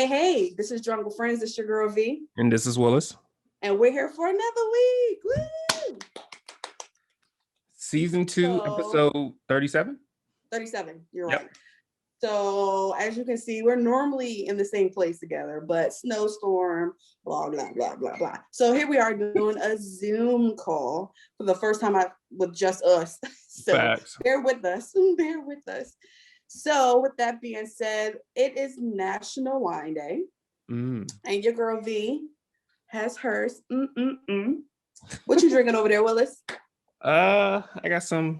Hey, this is Drunk with Friends. This is your girl V. And this is Willis. And we're here for another week. Woo! Season 2, episode 37? 37, you're Yep. right. So as you can see, we're normally in the same place together, but snowstorm, blah, blah, blah, blah, blah. So here we are doing a Zoom call for the first time with just us. So Facts. bear with us. So with that being said, it is National Wine Day. And your girl V has hers. What you drinking over there, Willis? I got some,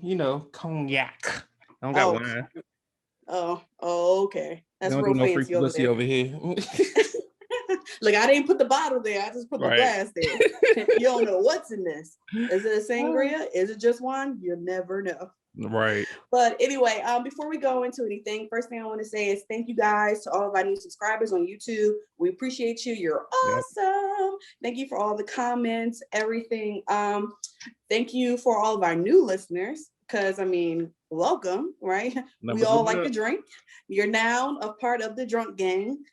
cognac. I don't got wine. Oh, okay. That's don't real do no fancy free publicity over here. Look, I didn't put the bottle there. I just put the glass there. You don't know what's in this. Is it a sangria? Is it just wine? You never know. Right. But anyway, before we go into anything, first thing I want to say is thank you guys to all of our new subscribers on YouTube. We appreciate you. You're awesome. Yep. Thank you for all the comments, everything. Thank you for all of our new listeners, because welcome, right? We all like to drink. You're now a part of the drunk gang.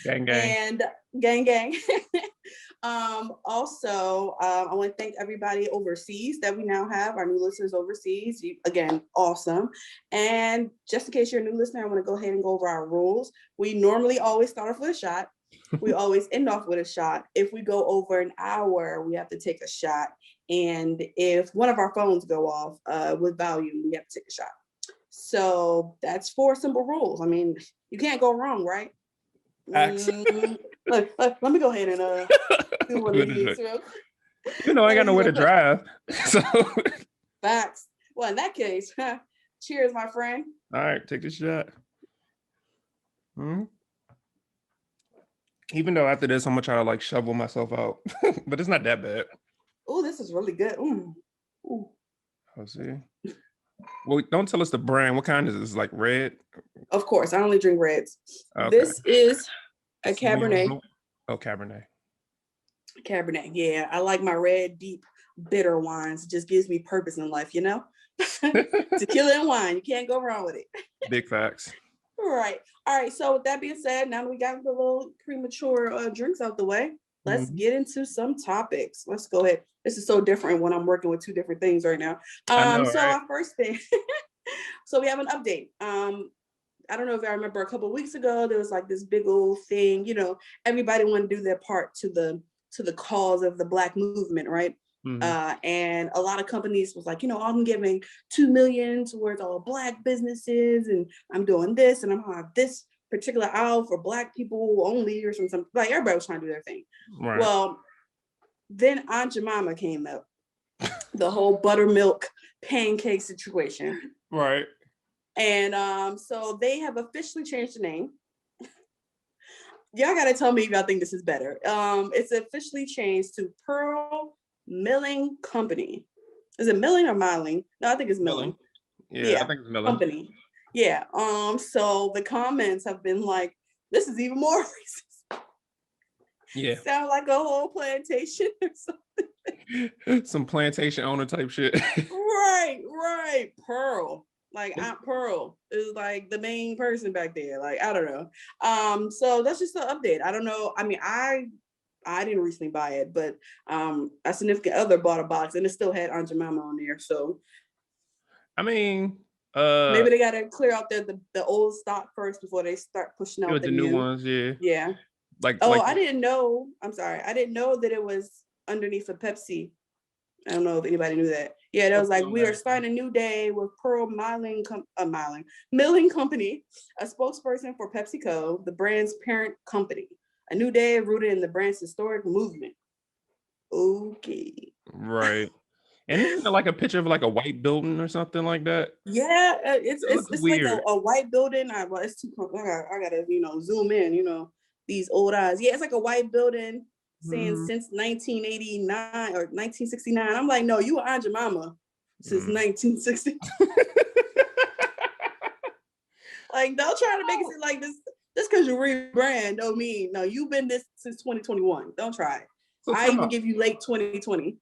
Gang. And gang. Also, I want to thank everybody overseas that we now have, our new listeners overseas. Again, awesome. And just in case you're a new listener, I want to go ahead and go over our rules. We normally always start off with a shot. We always end off with a shot. If we go over an hour, we have to take a shot. And if one of our phones go off with volume, we have to take a shot. So that's 4 simple rules. You can't go wrong, right? Look, let me go ahead and do one of these. I got nowhere to drive. So facts. Well, in that case, cheers, my friend. All right, take the shot. Even though after this, I'm gonna try to shovel myself out, but it's not that bad. Oh, this is really good. Ooh. I'll see. Well, don't tell us the brand. What kind is this? Like red? Of course, I only drink reds. Okay. This is a Cabernet. Oh, Cabernet. Cabernet, yeah. I like my red, deep, bitter wines. It just gives me purpose in life, Tequila and wine, you can't go wrong with it. Big facts. Right. All right. So with that being said, now that we got the little premature drinks out the way, let's get into some topics. Let's go ahead. This is so different when I'm working with 2 different things right now. Our first thing. So we have an update. I don't know if I remember a couple of weeks ago, there was this big old thing, everybody wanted to do their part to the cause of the Black movement, right? And a lot of companies was I'm giving $2 million towards all Black businesses, and I'm doing this, and I'm gonna have this particular aisle for Black people only, or something. Everybody was trying to do their thing. Right. Well, then Aunt Jemima came up, the whole buttermilk pancake situation. Right. And so they have officially changed the name. Y'all gotta tell me if y'all think this is better. It's officially changed to Pearl Milling Company. Is it milling or miling? No, I think it's milling. Yeah, I think it's milling. Company. Yeah. So the comments have been this is even more racist. Yeah. Sound like a whole plantation or something. Some plantation owner type shit. Right. Pearl. Aunt Pearl is the main person back there. I don't know. So that's just an update. I don't know. I didn't recently buy it, but a significant other bought a box and it still had Aunt Jemima on there. So maybe they gotta clear out the old stock first before they start pushing out the new ones. Yeah. I didn't know. I'm sorry. I didn't know that it was underneath a Pepsi. I don't know if anybody knew that. Yeah, that was we are starting a new day with Pearl Milling Company, a spokesperson for PepsiCo, the brand's parent company. A new day rooted in the brand's historic movement. Okay. Right. And isn't it a picture of a white building or something like that? Yeah, it's weird. A white building. It's too. I gotta zoom in. These old eyes. Yeah, it's a white building saying since 1989 or 1969. I'm no, you were Aunt Jemima since 1960. Don't try to make it seem like this. Just because you rebrand don't mean no. You've been this since 2021. Don't try. So I even give you late 2020.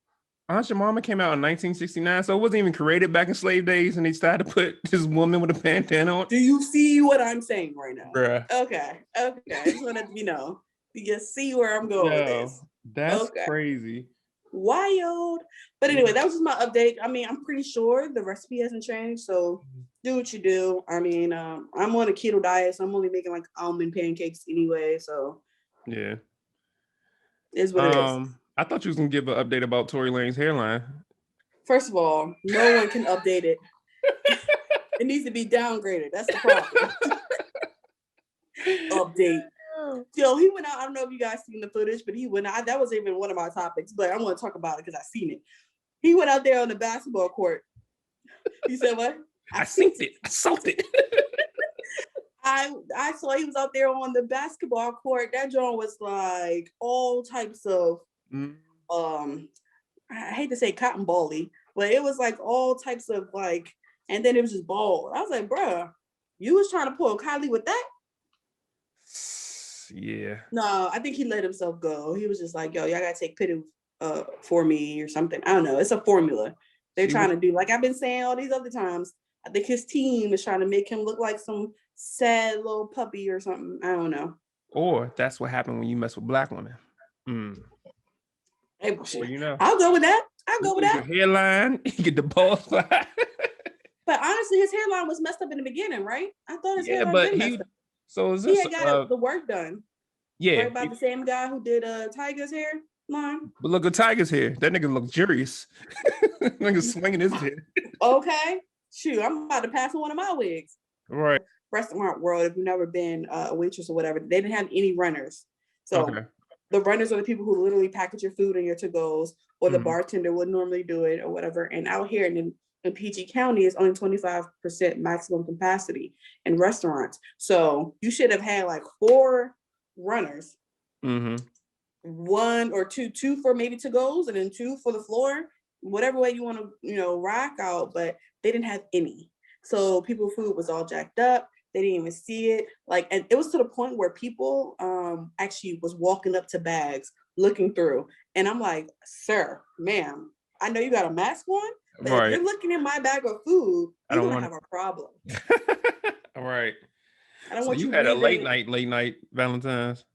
Aunt Jemima came out in 1969, so it wasn't even created back in slave days, and they started to put this woman with a bandana on. Do you see what I'm saying right now? Bruh. Okay. I just wanted to, you see where I'm going with this. That's Okay. crazy. Wild. But anyway, that was just my update. I mean, I'm pretty sure the recipe hasn't changed, so do what you do. I mean, I'm on a keto diet, so I'm only making like almond pancakes anyway, so yeah. Is what it is. I thought you was gonna give an update about Tory Lane's hairline. First of all, no one can update it. It needs to be downgraded. That's the problem. Update. Yo, he went out. I don't know if you guys seen the footage, but he went out. That was even one of my topics, but I want to talk about it because I seen it. He went out there on the basketball court. You said what? I synced it. I saw it. I saw he was out there on the basketball court. That joint was like all types of I hate to say cotton bally, but it was like all types of like, and then it was just bald. I was like, bruh, you was trying to pull Kylie with that? Yeah. No, I think he let himself go. He was just like, yo, y'all gotta take pity for me or something. I don't know. It's a formula. They're trying to do, like I've been saying all these other times. I think his team is trying to make him look like some sad little puppy or something. I don't know. Or that's what happened when you mess with black women. Hey, well, I'll go with that. I'll go with that. Hairline, you get the balls. But honestly, his hairline was messed up in the beginning, right? I thought his hairline was messed up. So is this? He had got the work done. Yeah, right by the same guy who did Tiger's hair line. But look at Tiger's hair. That nigga luxurious. Nigga swinging his hair. Okay, shoot, I'm about to pass on one of my wigs. Right. Restaurant world, if you've never been a waitress or whatever, they didn't have any runners. So the runners are the people who literally package your food and your to-goes, or the bartender would normally do it or whatever. And out here in PG County is only 25% maximum capacity in restaurants. So you should have had like 4 runners, 1 or 2 for maybe to-goes, and then 2 for the floor, whatever way you want to, rock out. But they didn't have any. So people's food was all jacked up. They didn't even see it. And it was to the point where people actually was walking up to bags, looking through. And I'm like, sir, ma'am, I know you got a mask on, but if you're looking in my bag of food, you're going to have a problem. All right. I don't want you had a late night Valentine's.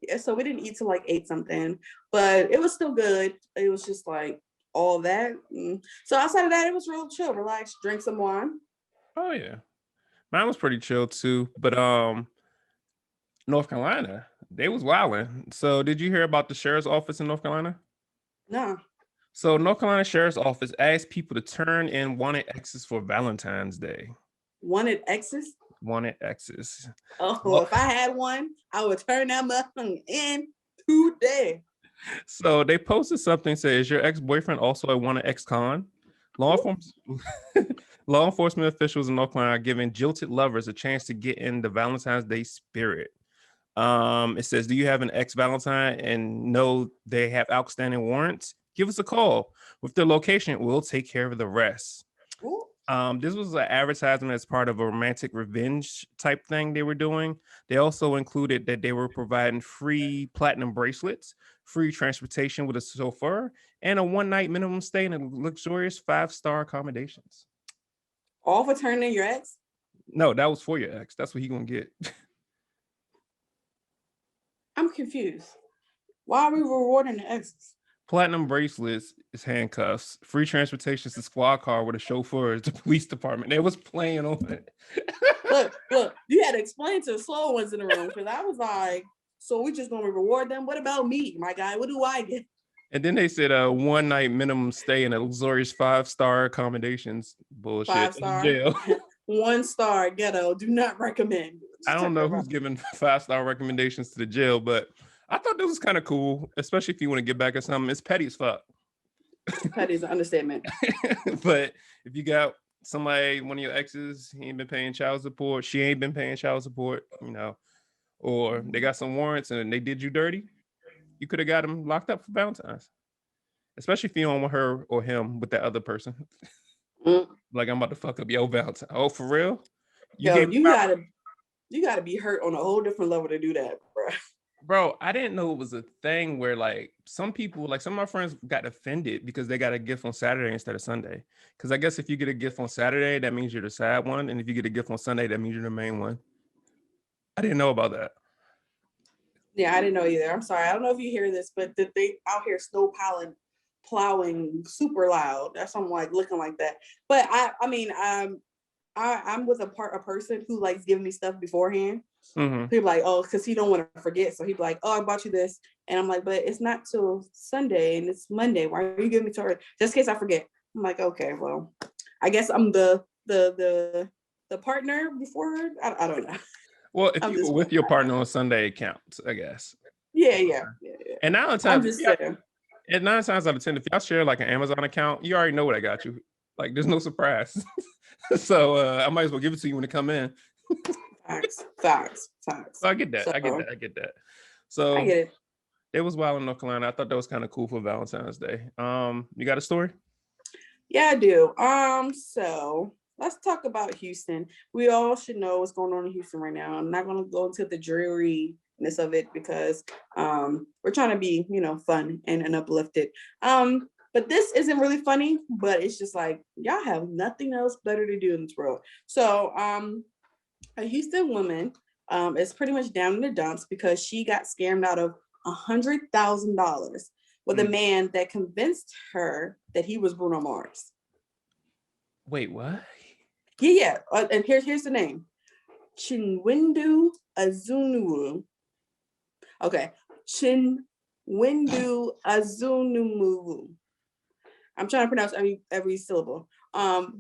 Yeah, so we didn't eat till like 8 something, but it was still good. It was just like all that. So outside of that, it was real chill, relax, drink some wine. Oh yeah. Mine was pretty chill too, but North Carolina, they was wilding. So did you hear about the sheriff's office in North Carolina? No. So North Carolina Sheriff's Office asked people to turn in wanted exes for Valentine's Day. Wanted exes? Wanted exes. Oh, well, if I had one, I would turn that motherfucker in today. So they posted something, says, is your ex-boyfriend also a wanted ex-con? Law enforcement officials in North Carolina are giving jilted lovers a chance to get in the Valentine's Day spirit. It says, do you have an ex-Valentine and know they have outstanding warrants? Give us a call. With their location, we'll take care of the rest. This was an advertisement as part of a romantic revenge type thing they were doing. They also included that they were providing free platinum bracelets, free transportation with a chauffeur, and a one-night minimum stay in a luxurious 5-star accommodations. All for turning in your ex? No, that was for your ex. That's what he gonna get. I'm confused. Why are we rewarding the exes? Platinum bracelets is handcuffs. Free transportation to squad car with a chauffeur is the police department. They was playing on it. Look, you had to explain to the slow ones in the room, because I was like, so we just gonna reward them? What about me, my guy? What do I get? And then they said a one-night minimum stay in a luxurious 5-star accommodations. Bullshit. 5-star? Jail. 1-star ghetto. Do not recommend. I don't know who's giving 5-star recommendations to the jail, but I thought this was kind of cool, especially if you want to get back at something. It's petty as fuck. Petty is an understatement. But if you got somebody, one of your exes, he ain't been paying child support, she ain't been paying child support, or they got some warrants and they did you dirty, you could have got them locked up for Valentine's. Especially if you don't want her or him with that other person. Like, I'm about to fuck up your Valentine. Oh, for real? You gotta be hurt on a whole different level to do that, bro. Bro, I didn't know it was a thing where like some people, like some of my friends got offended because they got a gift on Saturday instead of Sunday. Because I guess if you get a gift on Saturday, that means you're the sad one. And if you get a gift on Sunday, that means you're the main one. I didn't know about that. Yeah, I didn't know either. I'm sorry. I don't know if you hear this, but the thing out here snow plowing super loud. That's something like looking like that. But I mean, I'm with a person who likes giving me stuff beforehand. Mm-hmm. People like, oh, because he don't want to forget. So he'd be like, oh, I bought you this. And I'm like, but it's not till Sunday and it's Monday. Why are you giving me to just in case I forget? I'm like, okay, well, I guess I'm the partner before her. I don't know. Well, if I'm you were just with your partner on Sunday, it counts, I guess. yeah. And I'm just saying. and 9 times out of 10, if y'all share like an Amazon account, you already know what I got you. Like, there's no surprise. So I might as well give it to you when it come in. Facts. So I get that. So, I get that. I So get it. it was wild in North Carolina. I thought that was kind of cool for Valentine's Day. You got a story? Yeah, I do. So let's talk about Houston. We all should know what's going on in Houston right now. I'm not gonna go into the dreariness of it because we're trying to be, fun and uplifted. But this isn't really funny, but it's just like y'all have nothing else better to do in this world. So a Houston woman is pretty much down in the dumps because she got scammed out of $100,000 with a man that convinced her that he was Bruno Mars. Wait, what? Yeah. And here's the name. Chinwendu Azunwu. Okay. Chinwendu Azunwu. I'm trying to pronounce every syllable.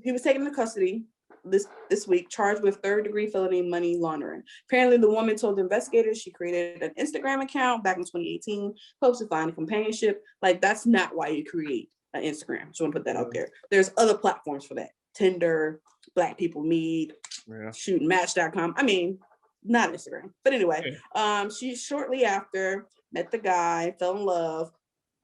He was taken into custody this week, charged with third-degree felony money laundering. Apparently, the woman told investigators she created an Instagram account back in 2018, hopes to find a companionship. Like, that's not why you create an Instagram. Just want to put that out there. There's other platforms for that. Tinder, Black People Meet, shootingmatch.com. I mean, not Instagram. But anyway, she shortly after met the guy, fell in love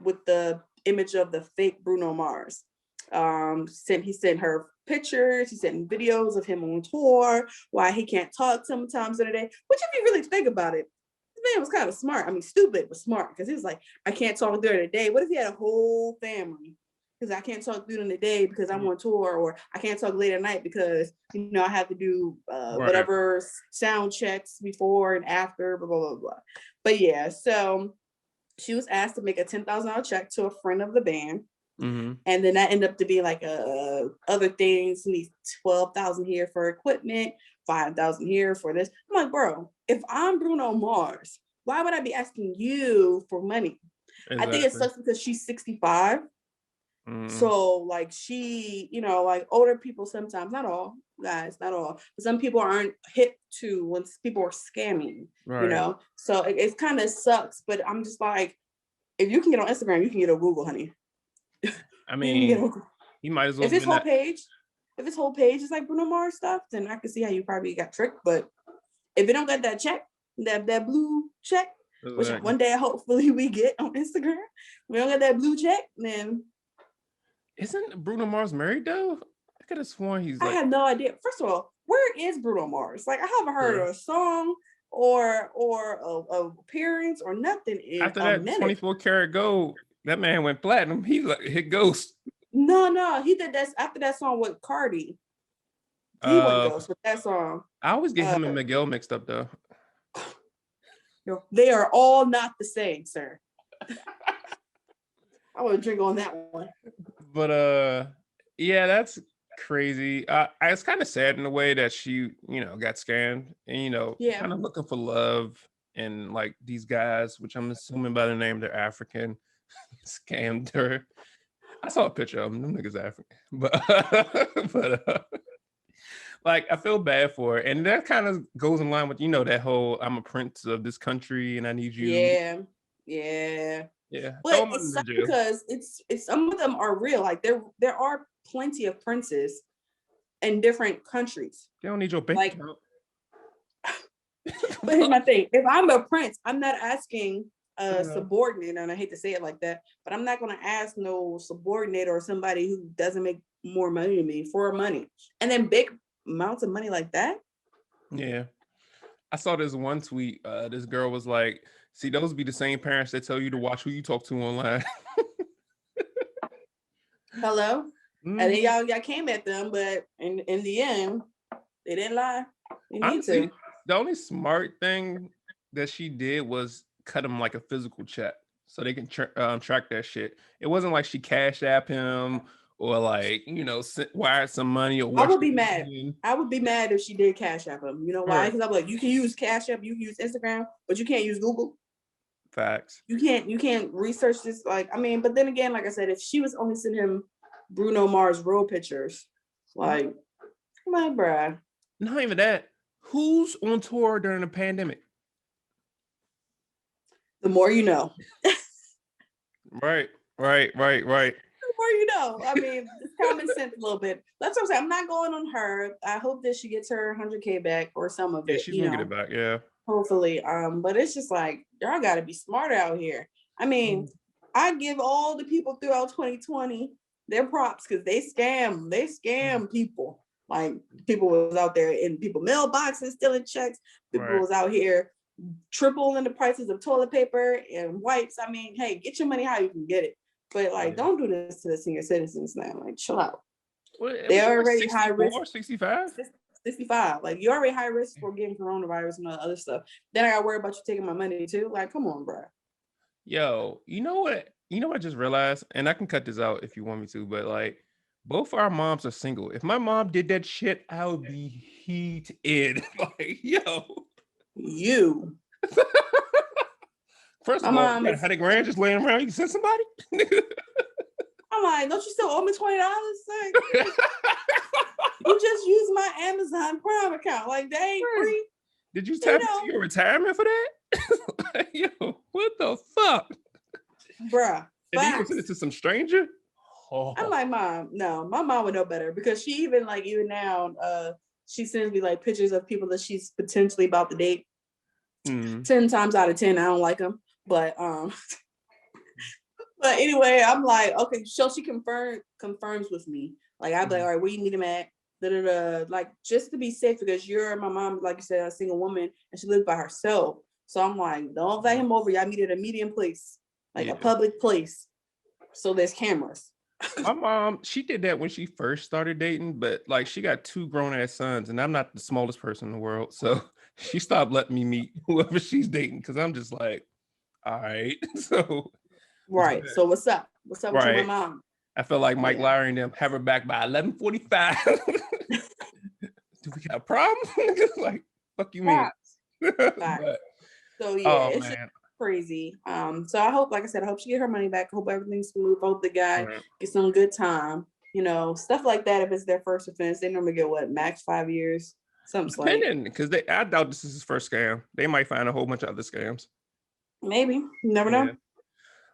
with the image of the fake Bruno Mars. He sent her pictures, he sent videos of him on tour, why he can't talk sometimes in a day, which if you really think about it, the man was kind of smart. I mean, stupid, but smart, because he was like, I can't talk during the day. What if he had a whole family? Because I can't talk during the day because I'm on tour, or I can't talk late at night because, I have to do whatever sound checks before and after, blah, blah, blah, blah. But yeah, so she was asked to make a $10,000 check to a friend of the band. Mm-hmm. And then that ended up to be like other things. Needs 12,000 here for equipment, 5,000 here for this. I'm like, bro, if I'm Bruno Mars, why would I be asking you for money? Exactly. I think it sucks because she's 65. So like she, like older people sometimes, not all guys, not all, but some people aren't hip to when people are scamming, So it kind of sucks. But I'm just like, if you can get on Instagram, you can get on Google, honey. I mean, he might as well. If his whole page is like Bruno Mars stuff, then I can see how you probably got tricked. But if you don't get that check, that blue check, which one day hopefully we get on Instagram, we don't get that blue check, then. Isn't Bruno Mars married though? I could have sworn he's like. I have no idea. First of all, where is Bruno Mars? Like, I haven't heard a song or a appearance or nothing in after that 24 karat gold. That man went platinum. He hit Ghost. No, he did that after that song with Cardi. He went Ghost with that song. I always get him and Miguel mixed up though. They are all not the same, sir. I want to drink on that one. But yeah, that's crazy. It's kind of sad in a way that she, got scammed and kind of looking for love, and like these guys, which I'm assuming by the name they're African, scammed her. I saw a picture of them. Them niggas African, but like I feel bad for her, and that kind of goes in line with that whole I'm a prince of this country and I need you. Yeah. But it's because it's some of them are real. Like there are plenty of princes in different countries. They don't need your bank account. But here's my thing: if I'm a prince, I'm not asking a subordinate, and I hate to say it like that, but I'm not going to ask no subordinate or somebody who doesn't make more money than me for money, and then big amounts of money like that. Yeah. I saw this one tweet. This girl was like, See, those be the same parents that tell you to watch who you talk to online. Hello. And then Mhm. y'all came at them, but in the end, they didn't lie. You need Honestly, to. the only smart thing that she did was cut him like a physical check so they can track that shit. It wasn't like she cashed app him or like, wired some money or I would Western be mad. Union. I would be mad if she did Cash App him. You know why? Right. Because I'm like, you can use Cash App, you can use Instagram, but you can't use Google. Facts. You can't research this. Like, I mean, but then again, like I said, if she was only sending him Bruno Mars road pictures, like, my bruh. Not even that. Who's on tour during the pandemic? The more you know. Right. The more you know. I mean, it's common sense a little bit. That's what I'm saying. I'm not going on her. I hope that she gets her 100K back or some of Yeah, it, she's gonna get it back. Yeah. hopefully. But it's just like, y'all gotta be smart out here. I mean, I give all the people throughout 2020 their props because they scam people. Like, people was out there in people mailboxes stealing checks. People Right. was out here tripling the prices of toilet paper and wipes. I mean, hey, get your money how you can get it. But like, don't do this to the senior citizens now. Like, chill out. They're already high risk. 65? 65. Like, you're already high risk for getting coronavirus and all the other stuff. Then I gotta worry about you taking my money too. Like, come on, bro. Yo, you know what? You know what I just realized, and I can cut this out if you want me to, but like both our moms are single. If my mom did that shit, I would be heated. Like, yo. You. First My of all, you mom got is. 100 grand just laying around. You can send somebody. I'm like, don't you still owe me $20? Like, you just use my Amazon Prime account. Like, they ain't free. Did you tap into your retirement for that? Like, yo, what the fuck? Bruh. And then you send it to some stranger? Oh. I'm like, Mom, no, my mom would know better because she even now, she sends me like pictures of people that she's potentially about to date. 10 times out of 10, I don't like them. But but anyway, I'm like, okay, so she confirms with me. Like, I'd be like, all right, where you meet him at? Like, just to be safe, because my mom, like you said, a single woman, and she lives by herself. So I'm like, don't invite him over. Y'all meet at a medium place, like a public place. So there's cameras. My mom, she did that when she first started dating, but like she got 2 grown-ass sons, and I'm not the smallest person in the world. So she stopped letting me meet whoever she's dating because I'm just like, all right. So right. So what's up? What's up with you, my mom? I feel like Mike Lowry and them have her back by 11:45. Do we got a problem? Like, fuck you mean? But, so yeah, it's just crazy. So I hope, like I said, I hope she get her money back. I hope everything's smooth. I hope the guy gets some good time. You know, stuff like that. If it's their first offense, they normally get what, max 5 years, something depending, because I doubt this is his first scam. They might find a whole bunch of other scams. Maybe, you never know.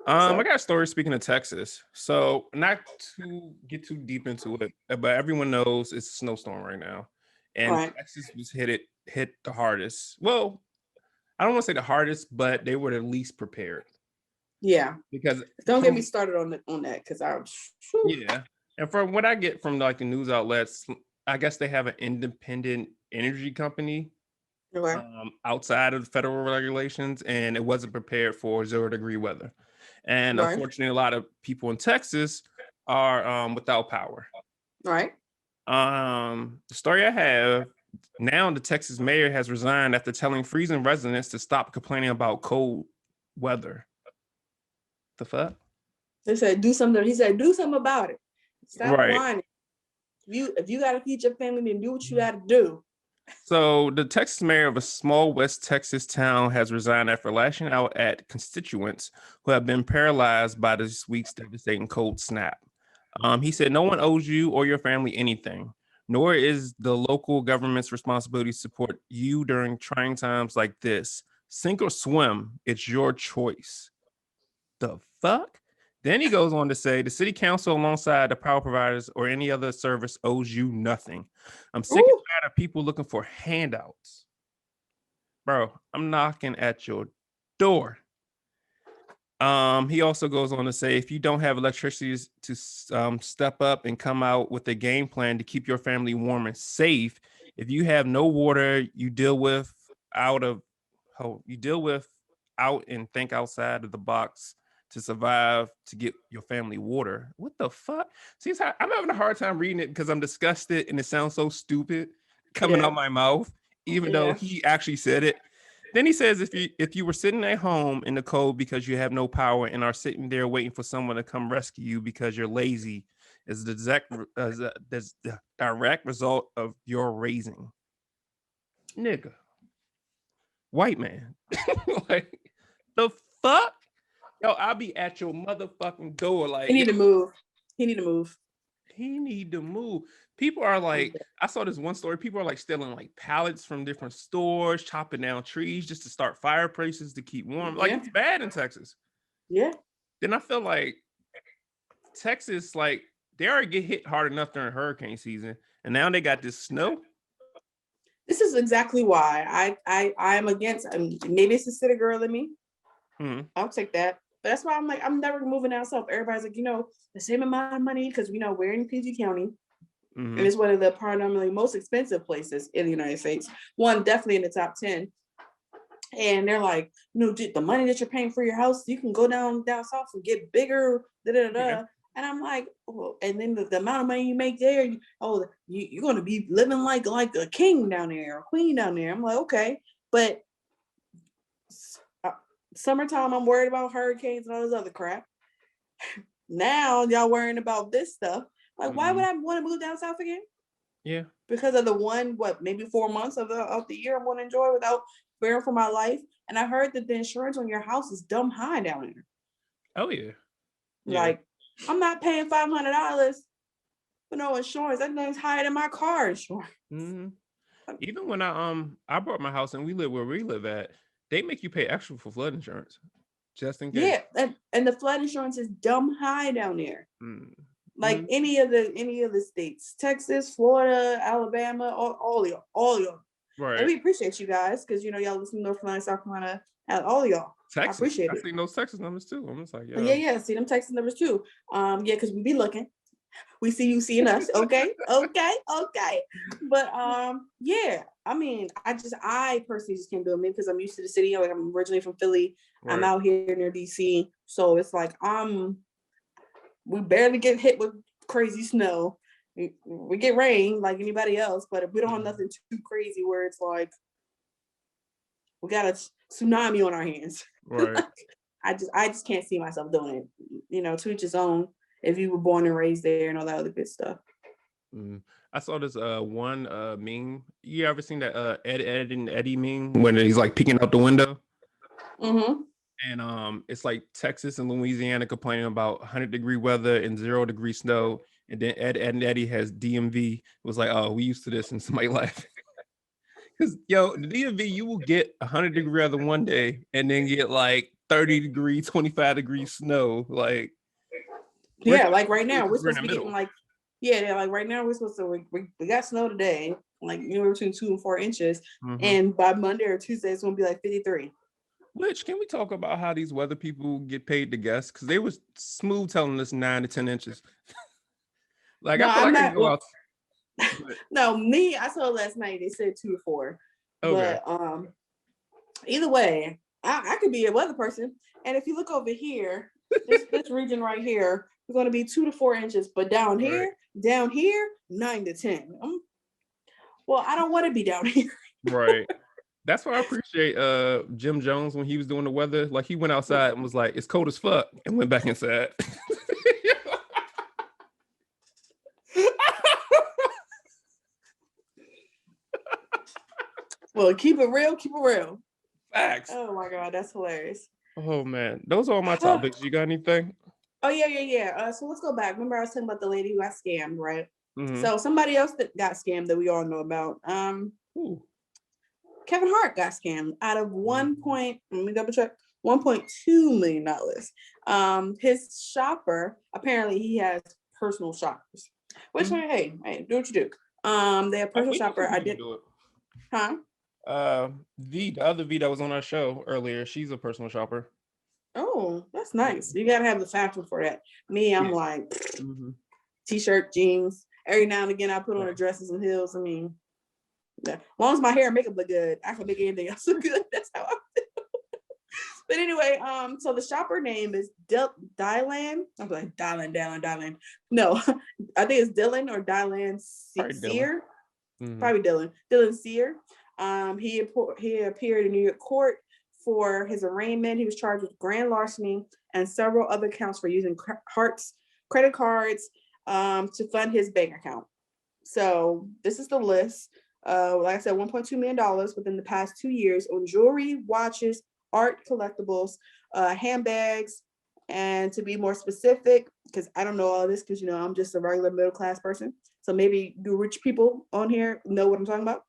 I got a story speaking of Texas. So not to get too deep into it, but everyone knows it's a snowstorm right now. And Texas was hit the hardest. Well, I don't want to say the hardest, but they were the least prepared. Yeah. Because don't get me started on that, because yeah. And from what I get from like the news outlets, I guess they have an independent energy company outside of the federal regulations, and it wasn't prepared for 0-degree weather. And unfortunately, a lot of people in Texas are without power. Right. The story I have now, the Texas mayor has resigned after telling freezing residents to stop complaining about cold weather. The fuck? They said do something. He said do something about it. Stop whining. If you gotta feed your family, then do what you gotta do. So the Texas mayor of a small West Texas town has resigned after lashing out at constituents who have been paralyzed by this week's devastating cold snap. He said, no one owes you or your family anything, nor is the local government's responsibility to support you during trying times like this. Sink or swim, it's your choice. The fuck? Then he goes on to say, the city council alongside the power providers or any other service owes you nothing. I'm sick and tired of people looking for handouts. Bro, I'm knocking at your door. He also goes on to say, if you don't have electricity to step up and come out with a game plan to keep your family warm and safe. If you have no water, you deal with out and think outside of the box to survive, to get your family water. What the fuck? See, I'm having a hard time reading it because I'm disgusted and it sounds so stupid coming out my mouth, even though he actually said it. Then he says, if you were sitting at home in the cold because you have no power and are sitting there waiting for someone to come rescue you because you're lazy, is the direct result of your raising. Nigga. White man. Like, the fuck? Yo, I'll be at your motherfucking door. Like, he need to move. He need to move. He need to move. People are like, I saw this one story. People are like stealing like pallets from different stores, chopping down trees just to start fireplaces to keep warm. Like, it's bad in Texas. Yeah. Then I feel like Texas, like, they already get hit hard enough during hurricane season, and now they got this snow. This is exactly why I am against. Maybe it's the city girl in me. I'll take that. But that's why I'm like, I'm never moving out south. Everybody's like, the same amount of money because we're in PG County, and it's one of the predominantly most expensive places in the United States. One definitely in the top 10. And they're like, the money that you're paying for your house, you can go down south and get bigger. Yeah. And I'm like, and then the amount of money you make there, you're going to be living like a king down there, or a queen down there. I'm like, okay, but summertime, I'm worried about hurricanes and all this other crap. Now y'all worrying about this stuff. Like, why would I want to move down south again? Yeah, because of the maybe 4 months of the year I'm going to enjoy without fearing for my life. And I heard that the insurance on your house is dumb high down there. Oh yeah. Like, I'm not paying $500 for no insurance. That thing's higher than my car insurance. Even when I bought my house and we live where we live at, they make you pay extra for flood insurance, just in case. Yeah, and the flood insurance is dumb high down there. Like any of the states, Texas, Florida, Alabama, all y'all. Right. And we appreciate you guys because y'all listen to North Carolina, South Carolina, and all y'all. Texas. I appreciate it. I see those Texas numbers too. I'm just like, yeah. See them Texas numbers too. Because we be looking. We see you seeing us. Okay. But yeah. I mean, I personally just can't do it. Maybe because I'm used to the city. Like, I'm originally from Philly. Right. I'm out here near DC, so it's like we barely get hit with crazy snow. We get rain like anybody else, but if we don't have nothing too crazy where it's like we got a tsunami on our hands. Right. I just can't see myself doing it. To each his own. If you were born and raised there and all that other good stuff. I saw this one meme. You ever seen that Ed and Eddie meme when he's like peeking out the window? And it's like Texas and Louisiana complaining about 100-degree weather and 0-degree snow. And then Ed and Eddie has DMV. It was like, oh, we used to this, and somebody laughed. Because the DMV, you will get 100-degree weather one day and then get like 30-degree, 25-degree snow. Like, like right now we're supposed to be getting like right now we're supposed to we got snow today, like between 2 and 4 inches, and by Monday or Tuesday it's gonna be like 53. Which, can we talk about how these weather people get paid to guess? Because they was smooth telling us 9 to 10 inches. Like, no, I feel like I can go out. No, I saw last night they said 2 to 4. Okay. But either way, I could be a weather person, and if you look over here, this region right here, we're going to be 2 to 4 inches, but down here 9 to 10. Well, I don't want to be down here. Right. That's why I appreciate Jim Jones when he was doing the weather. Like, he went outside and was like, it's cold as fuck, and went back inside. Well, keep it real. Facts. Oh my God, that's hilarious. Oh man, those are all my topics. You got anything? Oh yeah. So let's go back. Remember I was talking about the lady who got scammed, right? So somebody else that got scammed that we all know about. Kevin Hart got scammed out of let me double check, $1.2 million. His shopper, apparently he has personal shoppers. Which hey, do what you do. They have personal shopper. I did. Do it. Huh? The other V that was on our show earlier, she's a personal shopper. Oh, that's nice. You gotta have the fashion for that. Me, I'm like t-shirt, jeans. Every now and again I put on the dresses and heels. I mean, as long as my hair and makeup look good, I can make anything else look good. That's how I feel. But anyway, so the shopper name is Dylan. I'm like Dylan. No, I think it's Dylan or Dylan Sear. Probably Dylan. Dylan Sear. He appeared in New York court for his arraignment. He was charged with grand larceny and several other counts for using Hart's credit cards to fund his bank account. So this is the list. Like I said, $1.2 million within the past 2 years on jewelry, watches, art collectibles, handbags, and to be more specific, because I don't know all this, because I'm just a regular middle class person. So maybe the rich people on here know what I'm talking about.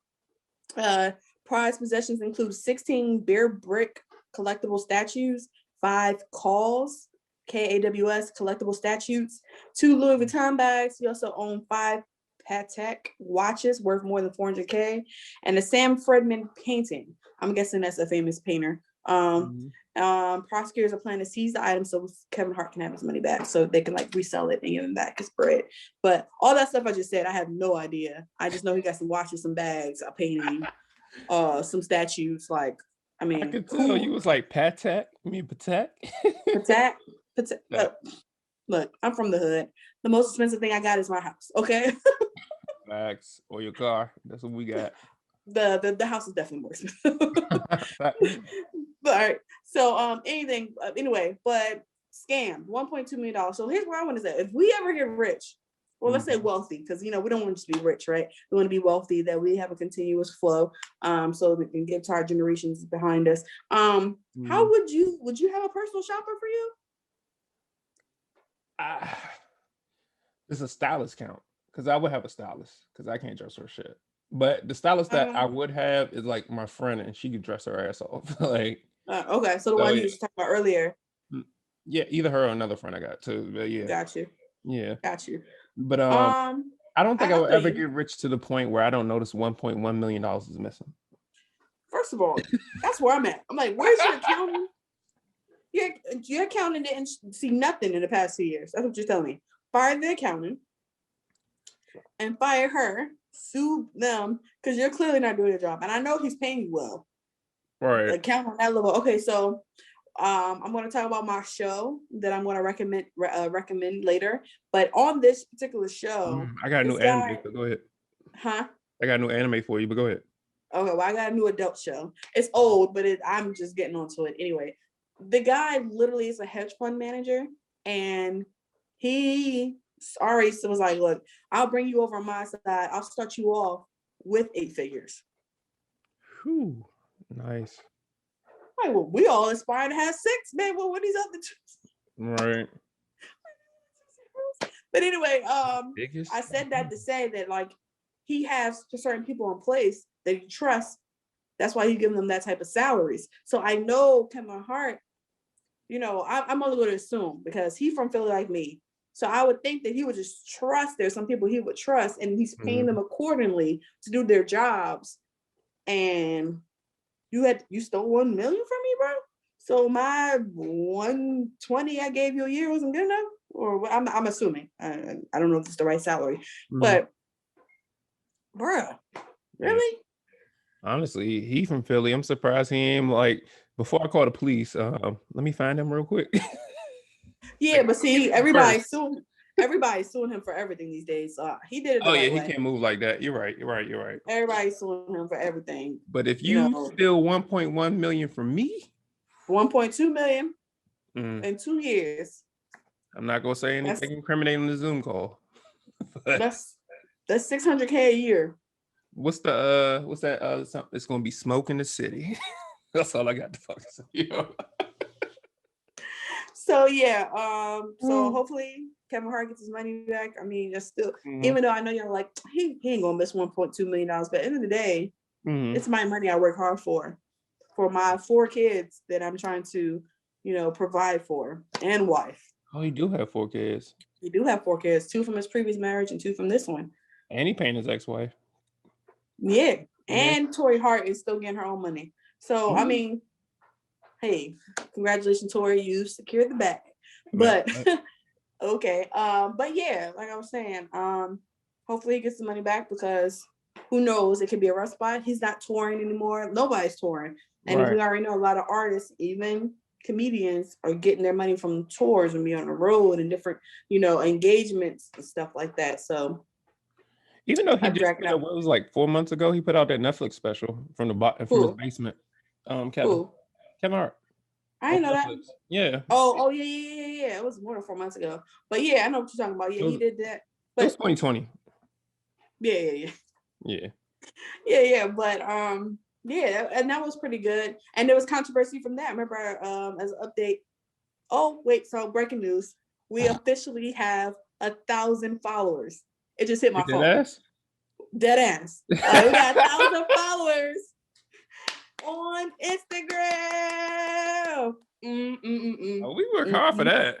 Prized possessions include 16 bear brick collectible statues, 5 KAWS, KAWS collectible statues, 2 Louis Vuitton bags. He also owned 5 Patek watches worth more than $400K, and a Sam Fredman painting. I'm guessing that's a famous painter. Prosecutors are planning to seize the item so Kevin Hart can have his money back, so they can resell it and give him back his bread. But all that stuff I just said, I have no idea. I just know he got some watches, some bags, a painting, some statues. I could tell you was like Patek. You mean Patek? Patek. Look, I'm from the hood. The most expensive thing I got is my house. Okay. Bags or your car. That's what we got. The house is definitely more expensive. But all right. So anyway, but scam, $1.2 million. So here's where I want to say, if we ever get rich, well, let's say wealthy, because we don't want to just be rich, right? We want to be wealthy, that we have a continuous flow, so we can give to our generations behind us. How would you have a personal shopper for you? Does a stylist count? Because I would have a stylist, because I can't dress her shit. But the stylist that I would have is my friend, and she could dress her ass off. Okay, so the one you was talking about earlier. Yeah, either her or another friend I got too. But yeah, got you. Yeah, got you. But I don't think I would ever get rich to the point where I don't notice $1.1 million is missing. First of all, that's where I'm at. I'm like, where's your accountant? Your accountant didn't see nothing in the past 2 years. That's what you're telling me. Fire the accountant and fire her. Sue them, because you're clearly not doing your job. And I know he's paying you well. Right. Account on that level. Okay, so I'm going to talk about my show that I'm going to recommend later. But on this particular show, I got a new anime. So go ahead. Huh? I got a new anime for you, but go ahead. Okay, well, I got a new adult show. It's old, but I'm just getting onto it anyway. The guy literally is a hedge fund manager, and he already was like, "Look, I'll bring you over on my side. I'll start you off with 8 figures." Whew, nice. Like, well, we all aspire to have 6, man. Well, what these other 2? Right. But anyway, I said that to say that he has certain people in place that he trusts. That's why he's giving them that type of salaries. So I know Kevin Hart, I'm only going to assume, because he's from Philly like me. So I would think that he would just trust. There's some people he would trust, and he's paying them accordingly to do their jobs. And you stole $1 million from me, bro. So my 120 I gave you a year wasn't good enough, or I'm assuming. I don't know if it's the right salary, but bruh, really? Honestly, he from Philly. I'm surprised he ain't before I call the police. Let me find him real quick. Yeah, but see, everybody's suing him for everything these days. He did it the right way. He can't move like that. You're right. Everybody's suing him for everything. But if you steal 1.1 million from me, 1.2 million in 2 years. I'm not gonna say anything incriminating on the Zoom call. That's $600K a year. What's that? It's gonna be smoke in the city. That's all I got to fucking say. So yeah, so hopefully Kevin Hart gets his money back. I mean, it's still, even though I know you're like, he ain't gonna miss $1.2 million, but at the end of the day, it's my money I work hard for my 4 kids that I'm trying to, provide for, and wife. Oh, you do have 4 kids. He do have 4 kids, 2 from his previous marriage and 2 from this one. And he paying his ex-wife. Yeah, and Tori Hart is still getting her own money. So I mean, hey, congratulations, Tori, you secured the bag. But okay, but yeah, like I was saying, hopefully he gets the money back, because who knows, it could be a rough spot. He's not touring anymore. Nobody's touring, and we already know a lot of artists, even comedians are getting their money from tours and being on the road and different, you know, engagements and stuff like that. So even though he I just drag it out. what was like 4 months ago, he put out that Netflix special from from his Cool. basement. Kevin Cool. Hart I on didn't know that. Netflix. Yeah. Oh, yeah. It was more than 4 months ago. But yeah, I know what you're talking about. Yeah, he did that. It was But 2020. yeah. Yeah. Yeah. But yeah, and that was pretty good. And there was controversy from that. Remember, as an update. Oh, wait, so breaking news. We officially have 1,000 followers. It just hit my phone. Ass? Dead ass. We got 1,000 followers on Instagram. Oh, we work hard for that.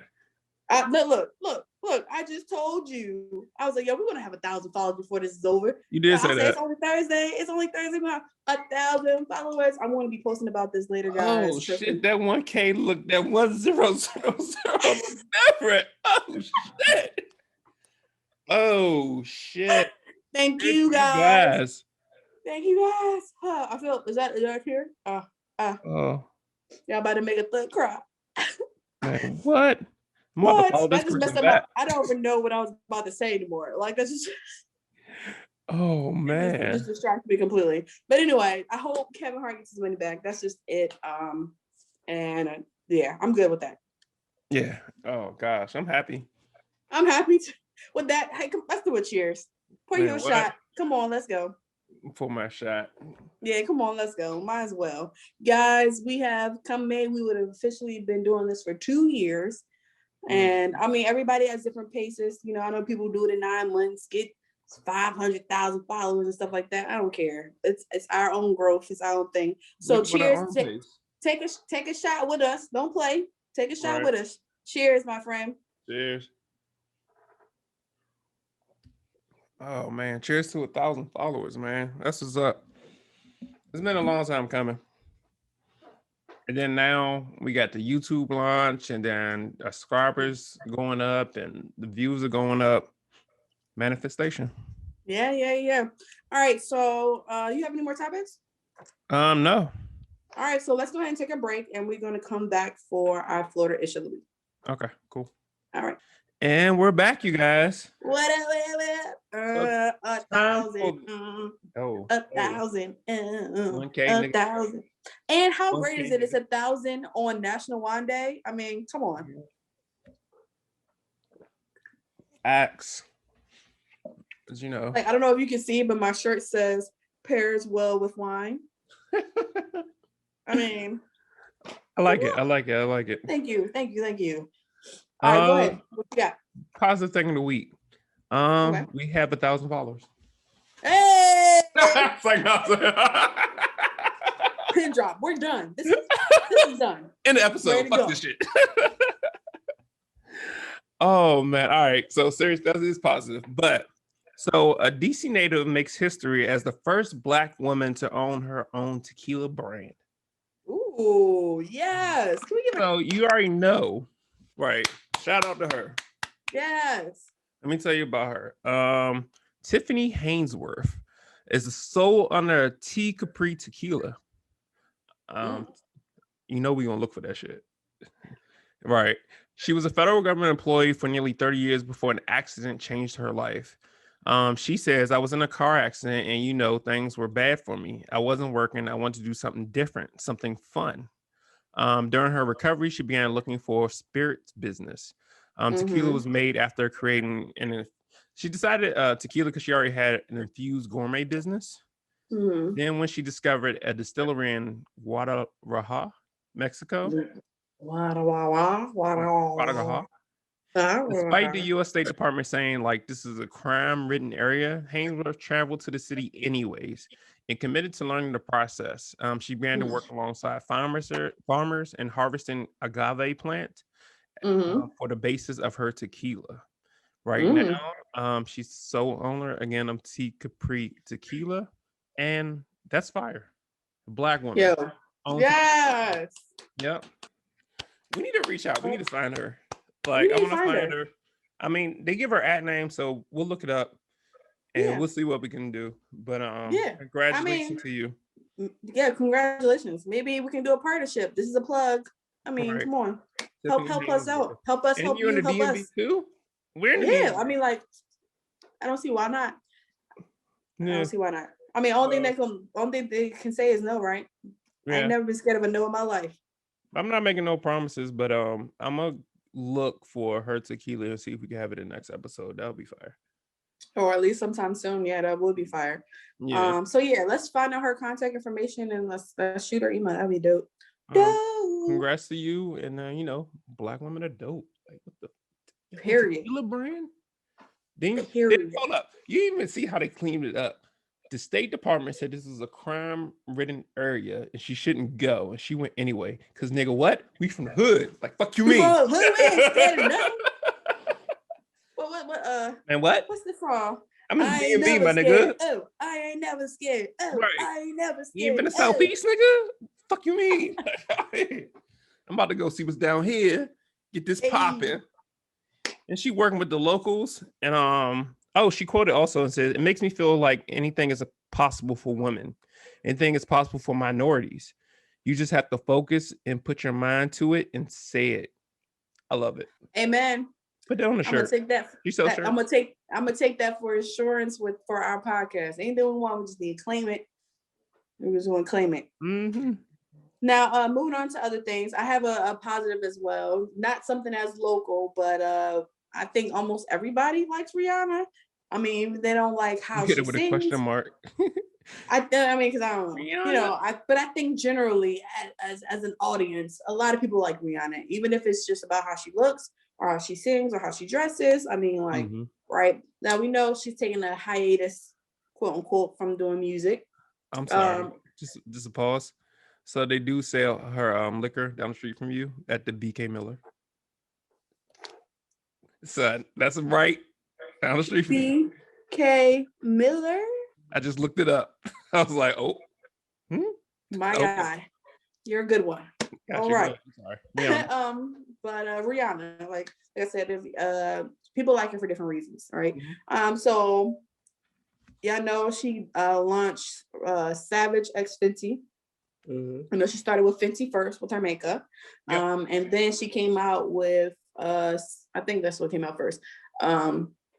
Look, I just told you. I was like, yo, we're gonna have 1,000 followers before this is over. You did say that. It's only Thursday. It's only Thursday. 1,000 followers. I'm gonna be posting about this later, guys. Oh shit, that 1K look, that 1000 different. Oh shit. Thank you guys. Thank you guys. I feel, is that here? Oh. Y'all about to make a thug cry. Man, what? What? I just messed up. I don't even know what I was about to say anymore. Like, that's just. Oh man, it just distracted me completely. But anyway, I hope Kevin Hart gets his money back. That's just it. And yeah, I'm good with that. Yeah. Oh gosh, I'm happy. I'm happy with that. Hey, let's do a cheers. Pour you a shot. Come on, let's go. Pour my shot. Yeah, come on, let's go. Might as well. Guys, we have come May, we would have officially been doing this for 2 years. And I mean, everybody has different paces. You know, I know people do it in 9 months, get 500,000 followers and stuff like that. I don't care. It's our own growth. It's our own thing. So cheers. Take a shot with us. Don't play. Take a shot with us. Cheers, my friend. Cheers. Oh man, cheers to 1,000 followers, man. That's what's up. It's been a long time coming. And then now we got the YouTube launch, and then our subscribers going up, and the views are going up. Manifestation. Yeah. All right. So you have any more topics? No. All right. So let's go ahead and take a break, and we're going to come back for our Florida issue of the week. Okay, cool. All right. And we're back, you guys. What up? 1,000. 1,000. 1K. 1,000. And how great is it? It's 1,000 on National Wine Day. I mean, come on. Axe. As you know. Like, I don't know if you can see, but my shirt says pairs well with wine. I mean, I like it. Thank you. All right, go ahead. What you got? Positive thing of the week. Okay. We have 1,000 followers. Hey! It's like Pin drop. We're done. This is done. In the episode. Fuck this shit. Oh man. All right. So serious, that is positive. But so a DC native makes history as the first Black woman to own her own tequila brand. Ooh, yes. Can we give So you already know, right? Shout out to her. Yes. Let me tell you about her. Tiffany Hainsworth is the sole owner of Tea Capri Tequila. You know we're gonna look for that shit. Right. She was a federal government employee for nearly 30 years before an accident changed her life. She says, I was in a car accident and, you know, things were bad for me. I wasn't working. I wanted to do something different, something fun. During her recovery, she began looking for spirits business. Tequila was made after creating she decided tequila because she already had an infused gourmet business. Then when she discovered a distillery in Guadalajara, Mexico. Guadalajara. Despite the U.S. State Department saying like this is a crime-ridden area, Hainsworth traveled to the city anyways and committed to learning the process. She began to work alongside farmers and harvesting agave plant for the basis of her tequila. Right now, she's sole owner again of Tea Capri Tequila, and that's fire. Black woman. Yes. Yep. We need to reach out. We need to find her. Like, I want to find her. I mean, they give her ad name, so we'll look it up and we'll see what we can do. But congratulations to you. Yeah, congratulations. Maybe we can do a partnership. This is a plug. I mean, Right. come on, Tiffany help us Haynes, yeah. out, help us, And help you in you, the help DMV us. too? We're in the Yeah, DMV. I mean, like, I don't see why not. I Yeah. don't see why not. I mean, only thing they can say is no, right? I Yeah. ain't never been scared of a no in my life. I'm not making no promises, but I'm gonna look for her tequila and see if we can have it in the next episode. That would be fire. Or at least sometime soon. Yeah, that would be fire. Yeah. So yeah, let's find out her contact information and let's shoot her email. That'd be dope. Congrats to you, and you know, black women are dope. Like what the Period. tequila brand? Then Period. hold up. You even see how they cleaned it up. The State Department said this is a crime-ridden area and she shouldn't go, and she went anyway. Cause nigga, what? We from the hood. Like fuck you We mean? from the hood, we ain't scared of nothing. And what? What's the song? I'm in I the ain't DMV, never my scared. nigga. Oh, I ain't never scared. Oh, Right. I ain't never You ain't been scared. to Southeast, nigga? Fuck you mean? I'm about to go see what's down here. Get this Hey. popping. And she working with the locals. And she quoted also and said, it makes me feel like anything is possible for women. Anything is possible for minorities. You just have to focus and put your mind to it and say it. I love it. Amen. Put that on the shirt. I'm gonna take that. You sell shirts? I'm gonna take that for assurance for our podcast. Ain't doing one, we just need to claim it. We just want to claim it. Mm-hmm. Now, moving on to other things, I have a positive as well. Not something as local, but I think almost everybody likes Rihanna. I mean, they don't like how You hit she it with sings. a question mark. I mean, because I don't know, Rihanna. But I think generally, as an audience, a lot of people like Rihanna, even if it's just about how she looks or how she sings or how she dresses. I mean, like, right now we know she's taking a hiatus, quote unquote, from doing music. I'm sorry, just a pause. So they do sell her liquor down the street from you at the BK Miller. So that's right down the street from you. BK Miller. I just looked it up. I was like, oh, my God, you're a good one. Gotcha, all right. Sorry. Yeah. But Rihanna, like I said, people like her for different reasons, right? So yeah, I know she launched Savage X Fenty. I know she started with Fenty first with her makeup. And then she came out with I think that's what came out first.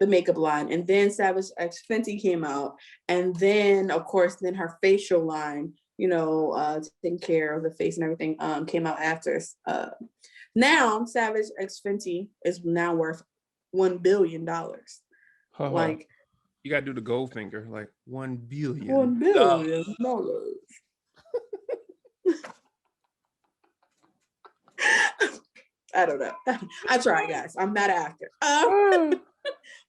The makeup line, and then Savage X Fenty came out, and then of course then her facial line, taking care of the face and everything, came out after. Now Savage X Fenty is now worth $1 billion. Like, you gotta do the gold finger, like $1 billion. $1 billion. I don't know. I try, guys. I'm not an actor.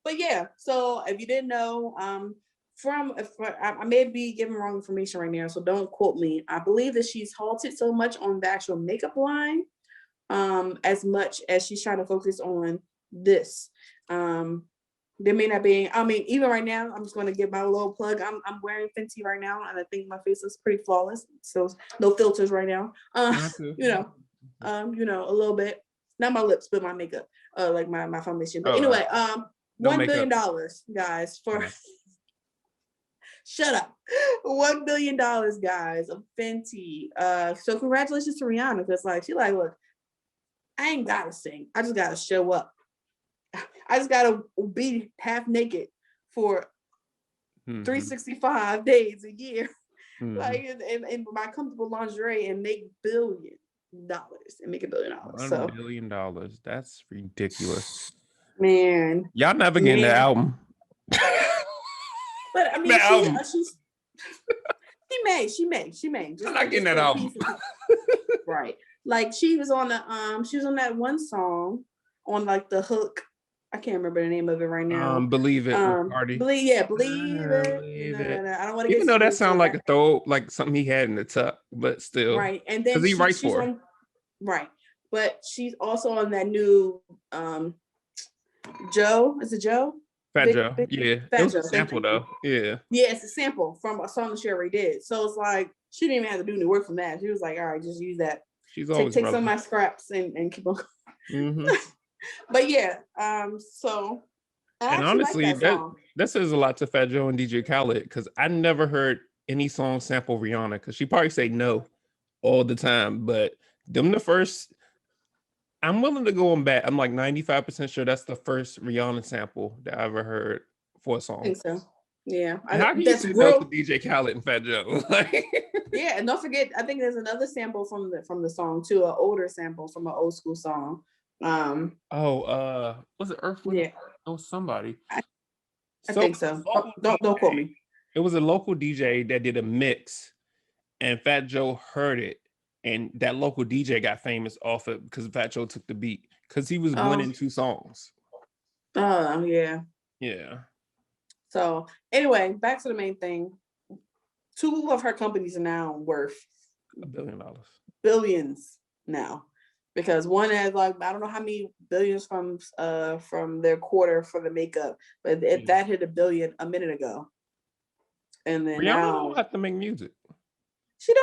But yeah, so if you didn't know, I may be giving wrong information right now, so don't quote me. I believe that she's halted so much on the actual makeup line, as much as she's trying to focus on this. There may not be, I mean, even right now, I'm just going to give my little plug. I'm wearing Fenty right now, and I think my face is pretty flawless. So no filters right now. A little bit. Not my lips, but my makeup, like my foundation. But anyway, $1 billion, guys, for shut up. $1 billion, guys, of Fenty. So congratulations to Rihanna, because she's like, look, I ain't gotta sing. I just gotta show up. I just gotta be half naked for 365 days a year, in my comfortable lingerie, and make $1 billion and make $1 billion. $1 billion. That's ridiculous, man. Y'all never getting the album. But I mean, she may. Just I'm not getting that album. Right. Like she was on that one song on like the hook. I can't remember the name of it right now. Believe it. Believe it. I don't want to get, even though that sounds like a throw, like something he had in the tuck, but still. Right. And then he writes for her. Right. But she's also on that new Joe. Is it Joe? Fat Joe. Yeah. It was a sample though. Yeah. Yeah, it's a sample from a song that she already did. So it's like she didn't even have to do any work from that. She was like, all right, just use that. She's always take some of my scraps and keep on going. But yeah, so and honestly, that says a lot to Fat Joe and DJ Khaled, because I never heard any song sample Rihanna, because she probably say no all the time, but them the first I'm willing to go on back. I'm like 95% sure that's the first Rihanna sample that I ever heard for a I song. think so. Yeah, How can you that's say no to real. DJ Khaled and Fat Joe? Like, Yeah, and don't forget, I think there's another sample from the song too, an older sample from an old school song. was it Earth Wind? Yeah, Oh, somebody. I, I So think so. Oh, don't quote me. it was a local DJ that did a mix, and Fat Joe heard it, and that local DJ got famous off it because Fat Joe took the beat because he was Oh, winning 2 songs. yeah. Yeah. So anyway, back to the main thing. Two of her companies are now worth $1 billion. billions now, because one has like I don't know how many billions from their quarter for the makeup, but that hit $1 billion a minute ago, and then Rihanna now don't have to make music. she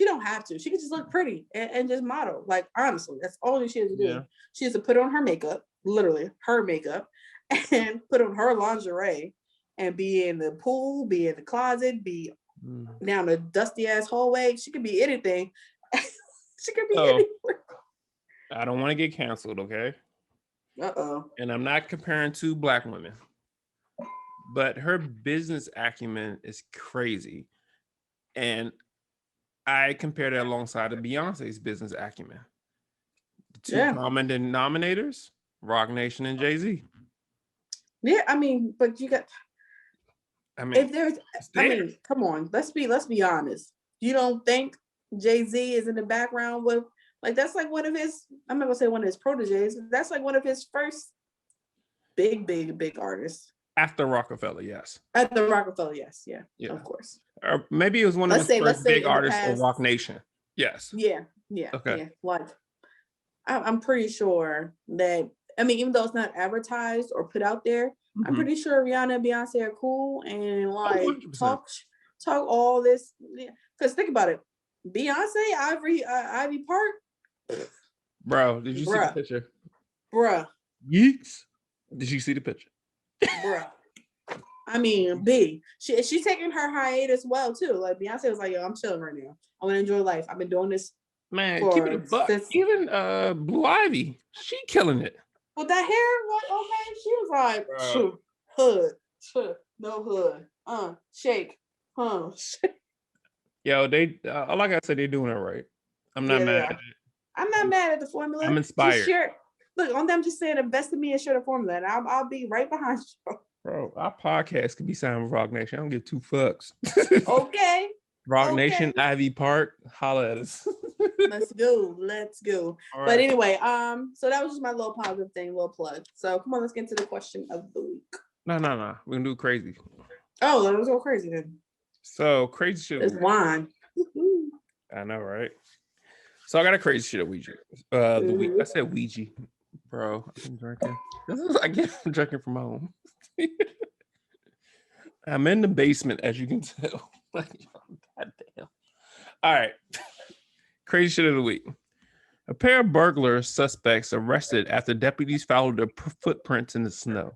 don't have to. She can just look pretty and just model. Like honestly, that's all she has to do. Yeah. She has to put on her makeup, literally her makeup, and put on her lingerie, and be in the pool, be in the closet, be down a dusty ass hallway. She could be anything. She could be anywhere. I don't want to get canceled, okay? And I'm not comparing two Black women, but her business acumen is crazy. And I compare that alongside of Beyonce's business acumen. The two common denominators, Rock Nation and Jay-Z. Yeah, I mean, but you got. I mean, if there's, I mean, come on, let's be honest. You don't think Jay-Z is in the background with like that's like one of his? I'm not gonna say one of his proteges. That's like one of his first big artists. After Rockefeller, yes. At the Rockefeller, yes, yeah, of course. Or maybe it was one of his first big artists of Rock Nation. Yes. Yeah. Okay. Yeah. Like, I'm pretty sure that. I mean, even though it's not advertised or put out there, I'm pretty sure Rihanna and Beyonce are cool and like 100%. talk all this. Because think about it, Beyonce, Ivy Park. Bro, did you see the picture? Bruh. Yeeks. Did you see the picture? Bruh. I mean, she's taking her hiatus well too. Like Beyonce was like, yo, I'm chilling right now. I want to enjoy life. I've been doing this. Man, keep it a buck. Even Blue Ivy, she killing it. With that hair, like, okay, she was like, hood, no hood, shake, shake. Yo, they like I said, they're doing it right. I'm not mad at it. I'm not mad at the formula. I'm inspired. Look, on them just saying invest in me and share the formula, and I'll be right behind you. Bro, our podcast could be signed with Rock Nation. I don't give 2 fucks. Okay. Rock Nation, Ivy Park, holla at us. Let's go. Right. But anyway, so that was just my little positive thing, little plug. So come on, let's get into the question of the week. No. We're gonna do crazy. Oh, let's go crazy then. So crazy shit. It's wine. I know, right? So I got a crazy shit at Ouija. The week. I said Ouija, bro. I'm drinking. I'm drinking from home. I'm in the basement, as you can tell. Like, goddamn. All right. Crazy shit of the week. A pair of burglar suspects arrested after deputies followed their footprints in the snow.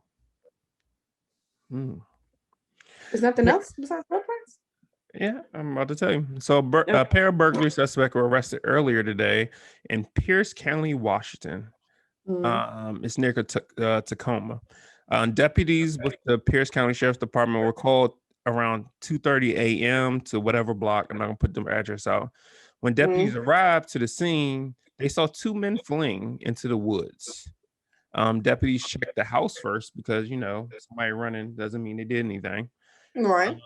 Is nothing else besides footprints? Yeah, I'm about to tell you. So a pair of burglary suspects were arrested earlier today in Pierce County, Washington. It's near Tacoma. Deputies with the Pierce County Sheriff's Department were called around 2:30 a.m. to whatever block. I'm not gonna put their address out. When deputies arrived to the scene, they saw 2 men fleeing into the woods. Deputies checked the house first because somebody running doesn't mean they did anything. Right.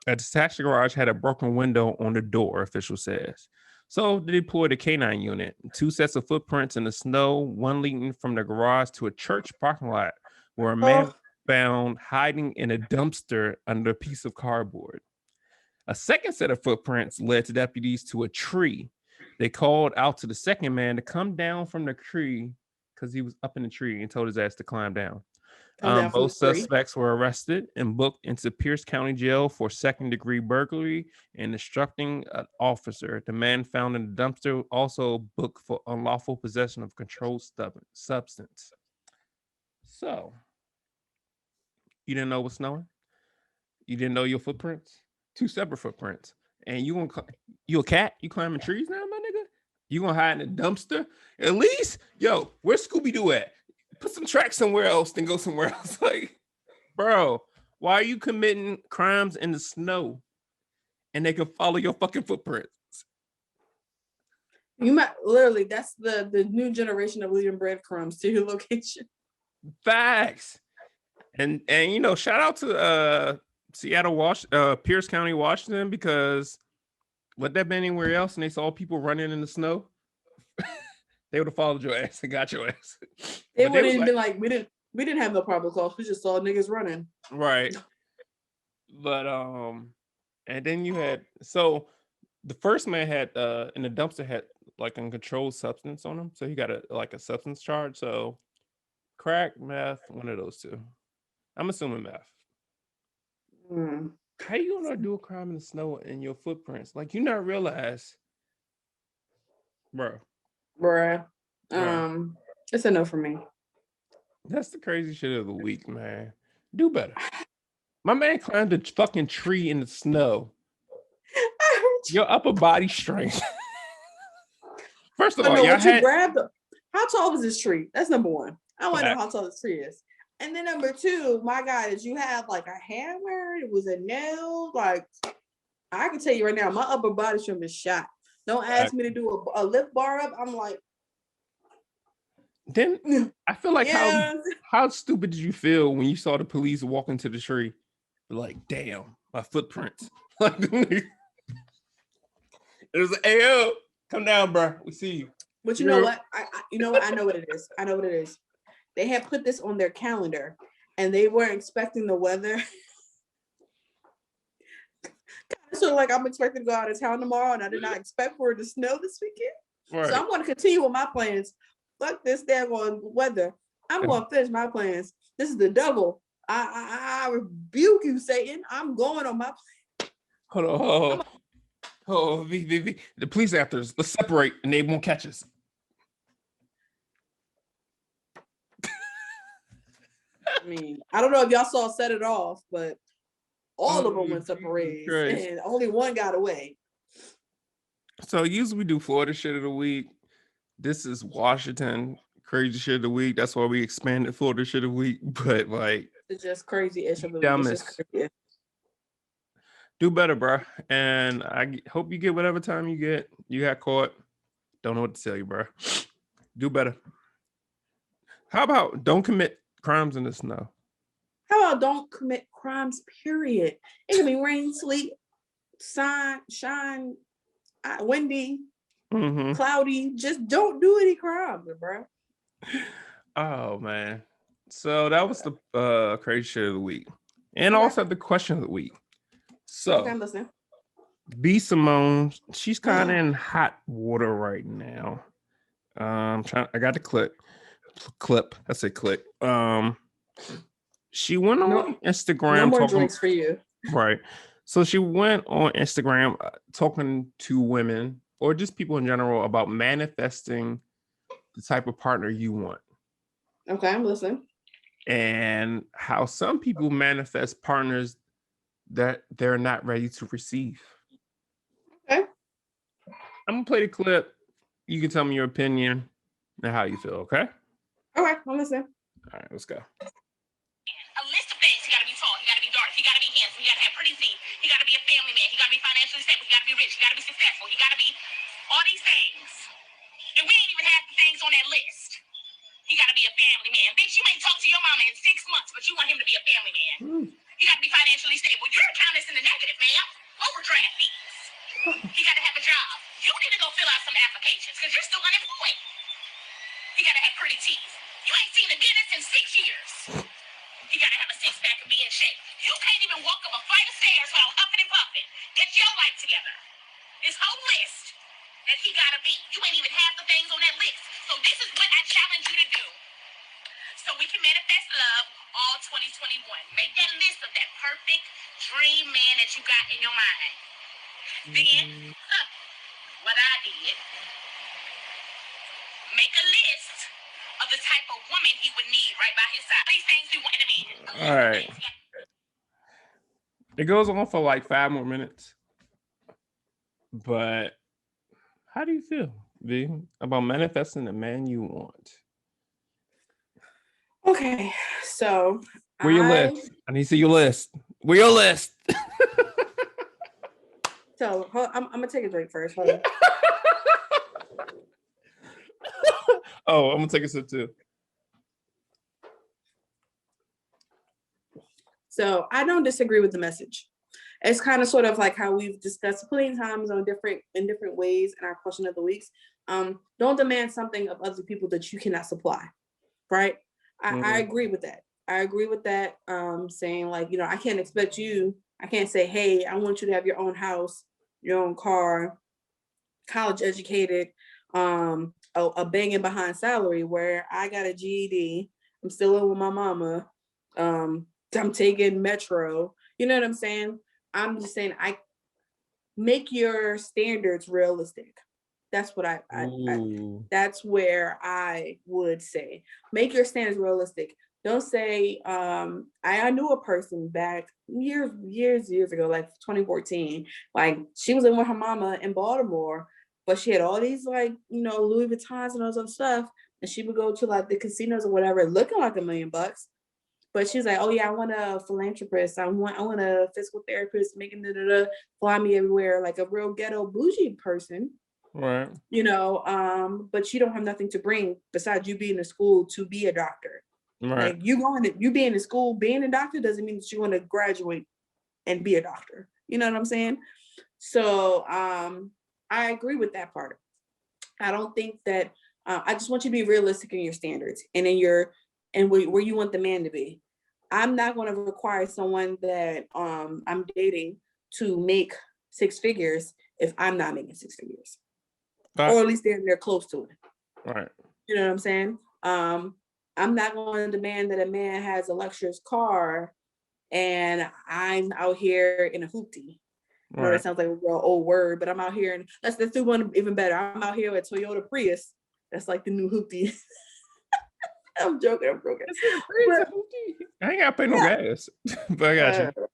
A detached garage had a broken window on the door, official says. So they deployed a K9 unit. 2 sets of footprints in the snow, one leading from the garage to a church parking lot where a man was found hiding in a dumpster under a piece of cardboard. A second set of footprints led to deputies to a tree. They called out to the second man to come down from the tree because he was up in the tree and told his ass to climb down. Both suspects were arrested and booked into Pierce County Jail for second-degree burglary and obstructing an officer. The man found in the dumpster also booked for unlawful possession of controlled substance. So, you didn't know what's snowing? You didn't know your footprints? 2 separate footprints. And you a cat? You climbing trees now, my nigga? You gonna hide in a dumpster? At least, yo, where's Scooby-Doo at? Put some tracks somewhere else, then go somewhere else. Like, bro, why are you committing crimes in the snow? And they can follow your fucking footprints. You might literally, that's the new generation of leaving breadcrumbs to your location. Facts. And you know, shout out to Seattle, Pierce County, Washington, because would that been anywhere else and they saw people running in the snow, they would have followed your ass and got your ass. They would have been like, we didn't have no probable cause. We just saw niggas running. Right. But and then you had, so the first man had in the dumpster had like a controlled substance on him, so he got a substance charge. So crack, meth, one of those two. I'm assuming meth. How you gonna do a crime in the snow in your footprints? Like, you not realize, bro. It's a no for me. That's the crazy shit of the week, man. Do better. My man climbed a fucking tree in the snow. Your upper body strength. First of all, how tall was this tree? That's number one. I want to know how tall this tree is. And then number two, my God, is you have like a hammer, it was a nail. Like, I can tell you right now, my upper body strength is shot. Don't ask me to do a lift bar up. I'm like, then I feel like how stupid did you feel when you saw the police walk into the tree? Like, damn, my footprints. It was like, hey, yo, come down, bro. We see you. But you know what? I know what it is. I know what it is. They had put this on their calendar, and they weren't expecting the weather. So, like, I'm expecting to go out of town tomorrow, and I did not expect for it to snow this weekend. Right. So I'm going to continue with my plans. Fuck this daggone weather. I'm going to finish my plans. This is the devil. I rebuke you, Satan. I'm going on my plan. Hold on. V. The police actors, let's separate, and they won't catch us. I mean, I don't know if y'all saw Set It Off, but all of them went separated, and only one got away. So usually we do Florida shit of the week. This is Washington crazy shit of the week. That's why we expanded Florida shit of the week. But like, it's just crazy-ish of the week. It's just crazy. Do better, bro. And I hope you get whatever time you get. You got caught. Don't know what to tell you, bro. Do better. How about don't commit crimes in the snow? How about don't commit crimes, period? It can be rain, sleet, shine, windy, cloudy. Just don't do any crimes, bro. Oh, man. So that was the crazy shit of the week. And also the question of the week. So, okay, I'm listening. B. Simone, she's kind of in hot water right now. I got the clip. I said click. She went on Instagram. No more drinks for you. Right. So she went on Instagram talking to women or just people in general about manifesting the type of partner you want. Okay, I'm listening. And how some people manifest partners that they're not ready to receive. Okay. I'm gonna play the clip. You can tell me your opinion and how you feel, okay? Okay, I'm listening. All right, let's go. A list of things. He gotta be tall, he gotta be dark, he gotta be handsome, he gotta have pretty teeth, he gotta be a family man, he gotta be financially stable, he gotta be rich, he gotta be successful, he gotta be all these things. And we ain't even have the things on that list. He gotta be a family man. Bitch, you ain't talked to your mama in 6 months, but you want him to be a family man. He gotta be financially stable. Your account is in the negative, ma'am. Overdraft fees. He gotta have a job. You need to go fill out some applications because you're still unemployed. He gotta have pretty teeth. You ain't seen a dentist in 6 years. He gotta have a six-pack and be in shape. You can't even walk up a flight of stairs without huffing and puffing. Get your life together. This whole list that he gotta be. You ain't even half the things on that list. So this is what I challenge you to do. So we can manifest love all 2021. Make that list of that perfect dream man that you got in your mind. Then, what I did, make a list of the type of woman he would need right by his side. These things we want in a man. All right. It goes on for like 5 more minutes. But how do you feel? V, about manifesting the man you want. Okay, so Where your list? I need to see your list. Where your list? I'm gonna take a drink first. Hold on. Oh, I'm gonna take a sip too. So I don't disagree with the message. It's kind of sort of like how we've discussed plenty of times in different ways in our question of the weeks. Don't demand something of other people that you cannot supply, right? I agree with that. I agree with that. Saying like, I can't expect you. I can't say, hey, I want you to have your own house, your own car, college educated, a banging behind salary where I got a GED. I'm still living with my mama. I'm taking Metro. You know what I'm saying? I'm just saying, I make your standards realistic. That's what I that's where I would say, make your standards realistic. Don't say, I knew a person back years ago, like 2014, like she was living with her mama in Baltimore, but she had all these like, Louis Vuittons and all this other stuff. And she would go to like the casinos or whatever, looking like $1 million. But she's like, oh yeah, I want a philanthropist. I want a physical therapist making fly me everywhere, like a real ghetto bougie person. Right. But you don't have nothing to bring besides you being in school to be a doctor. Right. Like you being in school, being a doctor doesn't mean that you want to graduate and be a doctor. You know what I'm saying? So I agree with that part. I don't think that I just want you to be realistic in your standards and where you want the man to be. I'm not going to require someone that I'm dating to make 6 figures if I'm not making 6 figures, or at least they're close to it. Right. You know what I'm saying? I'm not going to demand that a man has a luxurious car and I'm out here in a hoopty. I know that sounds like a real old word, but I'm out here, and let's do one even better. I'm out here with Toyota Prius. That's like the new hoopty. I'm joking. I ain't gotta pay no gas, but I got you.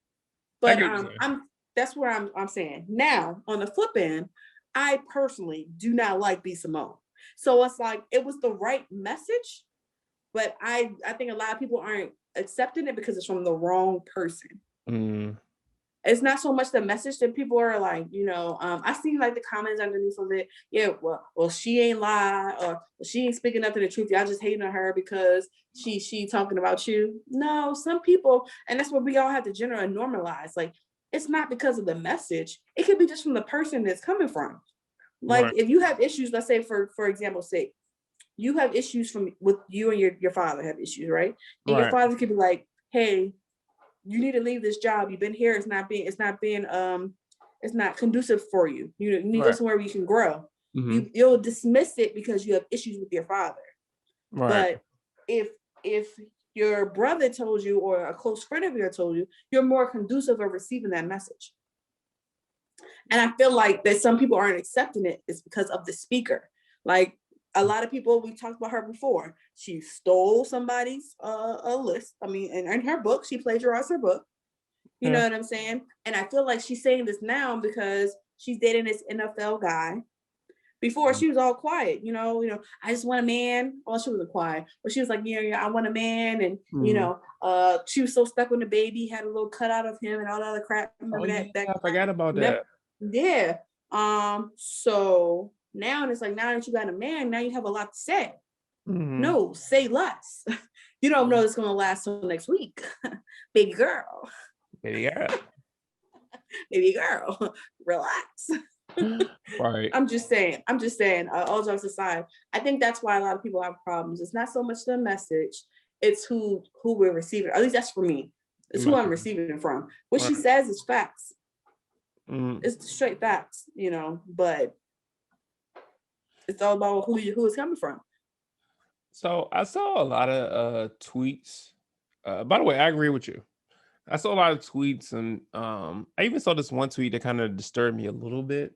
But that's where I'm saying. Now, on the flip end, I personally do not like B. Simone. So it's like it was the right message, but I think a lot of people aren't accepting it because it's from the wrong person. It's not so much the message that people are like, I seen like the comments underneath of it. Yeah, well, she ain't lie, or she ain't speaking up to the truth. Y'all just hating on her because she talking about you. No, some people, and that's what we all have to generally normalize. Like, it's not because of the message. It could be just from the person that's coming from. Like, if you have issues, let's say for example's sake, you have issues with you and your father have issues, right? And your father could be like, hey, you need to leave this job. You've been here. It's not conducive for you. You need to go somewhere where you can grow. Mm-hmm. You'll dismiss it because you have issues with your father. Right. But if your brother told you, or a close friend of yours told you, you're more conducive of receiving that message. And I feel like that some people aren't accepting it is because of the speaker. Like, a lot of people, we talked about her before. She stole somebody's a list. I mean, in her book, she plagiarized her book. You know what I'm saying? And I feel like she's saying this now because she's dating this NFL guy. Before, she was all quiet. I just want a man. Well, she wasn't quiet, but she was like, I want a man. And, she was so stuck with the baby, had a little cutout of him and all that other crap. Remember that? I forgot about that. Yeah. So now it's like, now that you got a man, now you have a lot to say. Mm-hmm. No, say less. You don't know it's gonna last till next week. Baby girl, relax. Right. I'm just saying, all jokes aside, I think that's why a lot of people have problems. It's not so much the message, it's who we're receiving. At least that's for me. It's who I'm receiving it from. What she says is facts. It's straight facts, but it's all about who it's coming from. So I saw a lot of tweets. By the way, I agree with you. I saw a lot of tweets, and I even saw this one tweet that kind of disturbed me a little bit.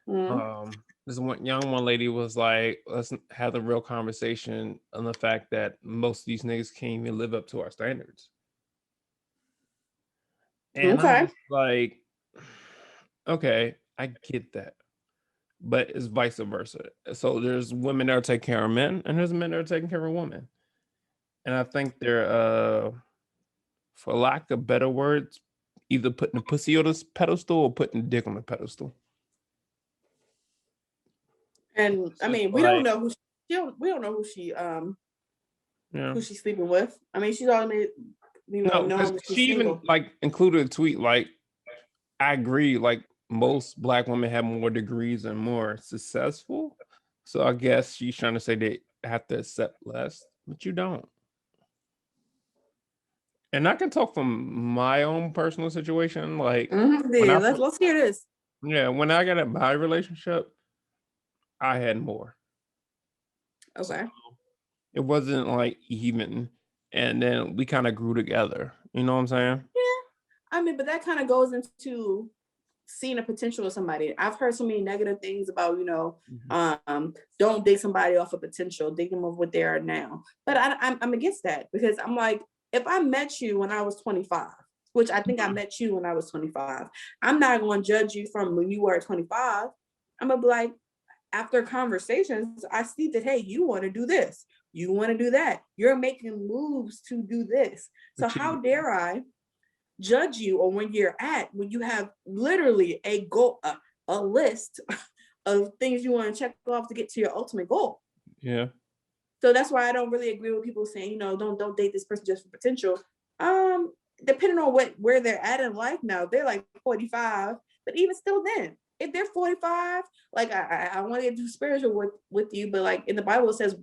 This one lady was like, let's have a real conversation on the fact that most of these niggas can't even live up to our standards. And I was like, okay, I get that. but it's vice versa. So there's women that are taking care of men, and there's men that are taking care of women. And I think they're, for lack of better words, either putting the pussy on this pedestal or putting the dick on the pedestal. And I mean, we don't know we don't know who she's sleeping with. I mean, she's already known that she's she single. even included a tweet I agree, most black women have more degrees and more successful. So I guess she's trying to say they have to accept less, but you don't. And I can talk from my own personal situation. Let's hear this. Yeah, when I got in my relationship, I had more. Okay. So it wasn't even, and then we kind of grew together. You know what I'm saying? Yeah. I mean, but that kind of goes into seeing a potential of somebody. I've heard so many negative things about, don't date somebody off of potential, date them off what they are now. But I'm against that, because I'm like, if I met you when I was 25, which I think I met you when I was 25, I'm not going to judge you from when you were 25. I'm going to be like, after conversations, I see that, hey, you want to do this, you want to do that, you're making moves to do this. So how dare I judge you on when you have literally a goal, a list of things you want to check off to get to your ultimate goal. Yeah. So that's why I don't really agree with people saying, don't date this person just for potential. Depending on where they're at in life now, they're like 45, but even still then, if they're 45, I want to get too spiritual with you, but in the Bible, it says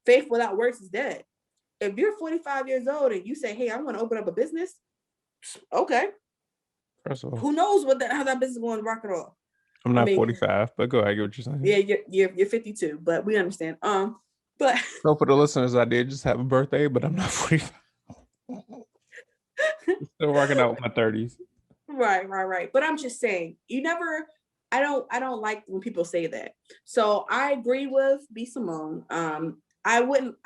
faith without works is dead. If you're 45 years old and you say, hey, I want to open up a business, okay. First of all, who knows how that business is going to rock it off. I'm not 45, but go ahead, I get what you're saying. Yeah, you're 52, but we understand. But so for the listeners, I did just have a birthday, but I'm not 45. Still working out with my 30s. Right. But I'm just saying, I don't like when people say that. So I agree with B. Simone.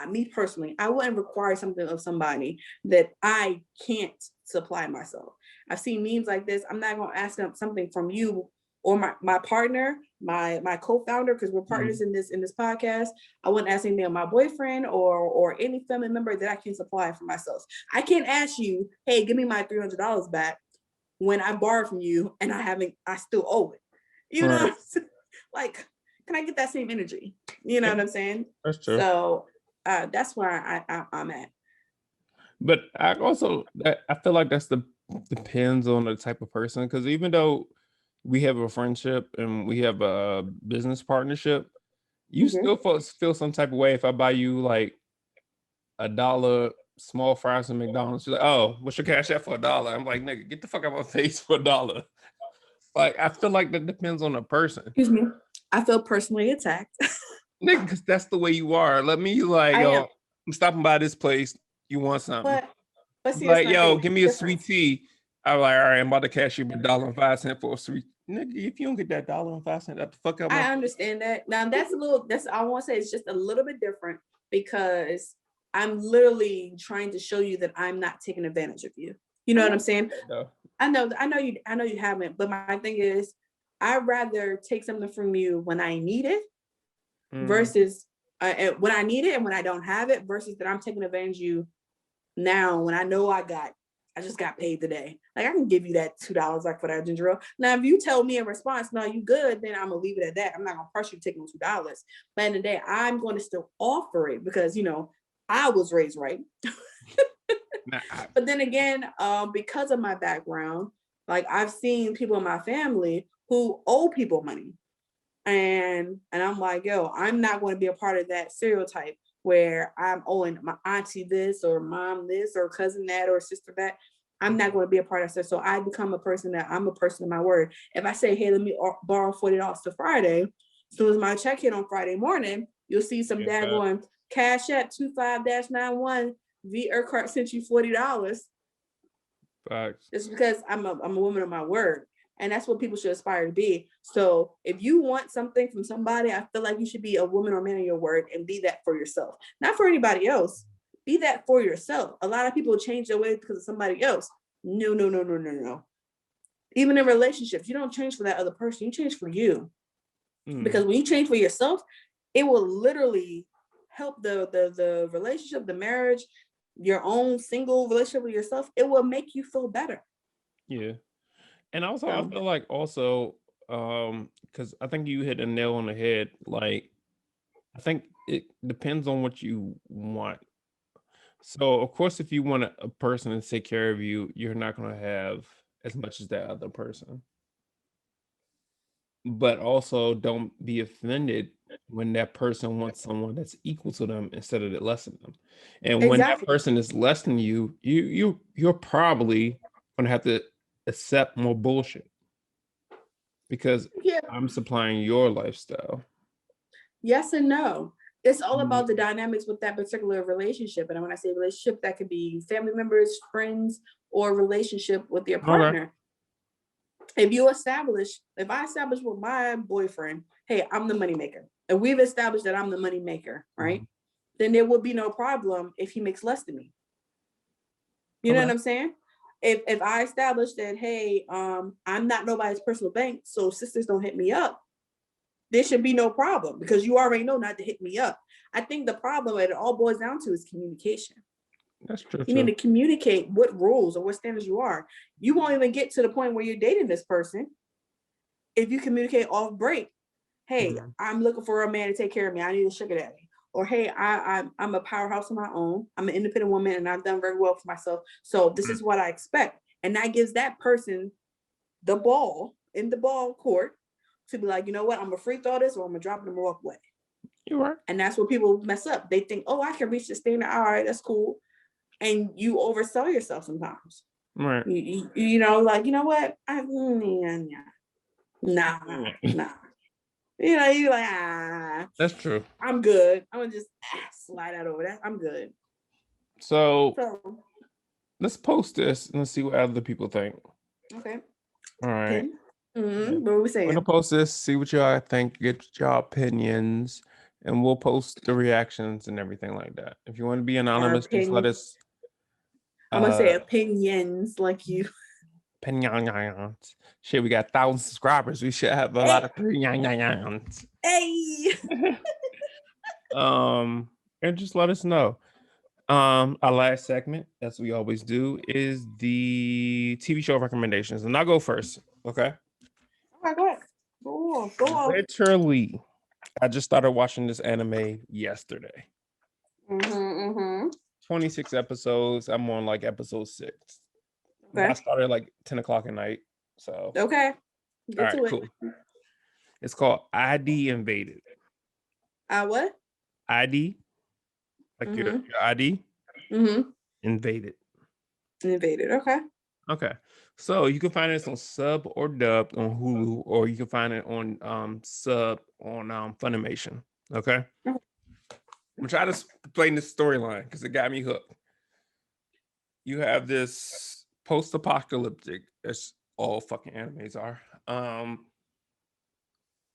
Me personally, I wouldn't require something of somebody that I can't supply myself. I've seen memes like this. I'm not going to ask something from you or my partner, my co-founder, because we're partners in this podcast. I wouldn't ask anything of my boyfriend or any family member that I can supply for myself. I can't ask you, hey, give me my $300 back when I borrowed from you and I still owe it. You know, can I get that same energy? You know what I'm saying? That's true. So that's where I'm at. But I feel like depends on the type of person, because even though we have a friendship and we have a business partnership, you still feel some type of way if I buy you $1 small fries from McDonald's. You're like, oh, what's your cash app for $1? I'm like, nigga, get the fuck out of my face for $1. I feel like that depends on the person. Excuse me. I feel personally attacked. Nigga, because that's the way you are. Let me I'm stopping by this place. You want something? But see, give me a sweet tea. I'm like, all right, I'm about to cash you $1.05 for a sweet. Nigga, if you don't get that $1.05, that the fuck out. I understand that. Now I want to say it's just a little bit different, because I'm literally trying to show you that I'm not taking advantage of you. You know what I'm saying? No. I know you haven't, but my thing is, I'd rather take something from you when I need it versus when I need it and when I don't have it, versus that I'm taking advantage of you now when I know I just got paid today. I can give you that $2 for that ginger ale. Now, if you tell me in response, no, you good, then I'm gonna leave it at that. I'm not gonna pressure you to take my $2. But in the day, I'm going to still offer it because I was raised right. But then again, because of my background, I've seen people in my family who owe people money. And I'm like, yo, I'm not going to be a part of that stereotype where I'm owing my auntie this or mom this or cousin that or sister that. I'm not going to be a part of that. So I become a person that I'm a person of my word. If I say, hey, let me borrow $40 to Friday, as soon as my check hit on Friday morning, you'll see some dad going, Cash App 25-91 V Urquhart sent you $40. Facts. It's because I'm a woman of my word. And that's what people should aspire to be. So if you want something from somebody, I feel like you should be a woman or man of your word and be that for yourself. Not for anybody else. Be that for yourself. A lot of people change their ways because of somebody else. No. Even in relationships, you don't change for that other person. You change for you. Because when you change for yourself, it will literally help the relationship, the marriage, your own single relationship with yourself. It will make you feel better. Yeah. And also, I So, feel like also, because I think you hit a nail on the head. Like, I think it depends on what you want. So, of course, if you want a person to take care of you, you're not going to have as much as that other person. But also, don't be offended when that person wants someone that's equal to them instead of that less than them. And when that exactly. person is less than you, you're probably going to have to accept more bullshit because Yeah. I'm supplying your lifestyle. Yes and no. It's all Mhm. about the dynamics with that particular relationship. And when I say relationship, that could be family members, friends, or relationship with your Okay. partner. If I establish with my boyfriend, hey, I'm the moneymaker, and we've established that I'm the moneymaker, right? Mhm. Then there will be no problem if he makes less than me. You know Okay. what I'm saying? If I establish that, hey, I'm not nobody's personal bank, so sisters don't hit me up, there should be no problem because you already know not to hit me up. I think the problem that it all boils down to is communication. That's true. You need to communicate what rules or what standards you are. You won't even get to the point where you're dating this person if you communicate off break. Hey, I'm looking for a man to take care of me. I need a sugar daddy. Or hey, I'm a powerhouse of my own. I'm an independent woman and I've done very well for myself. So this is what I expect. And that gives that person the ball in the ball court to be like, you know what, I'm gonna free throw this or I'm gonna drop it and walk away. You're right. And that's where people mess up. They think, oh, I can reach the standard. All right, that's cool. And you oversell yourself sometimes. Right. You know, like, you know what? Nah. You know, you like, That's true. I'm good. I'm gonna just slide out over that. I'm good. So So, let's post this and let's see what other people think. okay. All right. Mm-hmm. What were we We're saying? gonna post this, see what y'all think, get y'all opinions, and we'll post the reactions and everything like that. If you want to be anonymous, just let us I'm gonna say opinions like you. opinions. Shit, we got 1,000 subscribers. We should have a lot of opinions. Hey. And just let us know. Our last segment, as we always do, is the TV show recommendations, and I'll go first. Okay. Oh, go ahead. Go on. Literally, I just started watching this anime yesterday. 26 episodes. I'm on like episode 6. Okay. I started like 10 o'clock at night. So okay. all Get right, to it. cool. It's called ID Invaded. What? ID, like your ID, invaded. Invaded. Okay. Okay. So you can find this on sub or dubbed on Hulu, or you can find it on sub on Funimation. Okay. I'm gonna try to explain this storyline because it got me hooked. You have this post-apocalyptic, as all fucking animes are.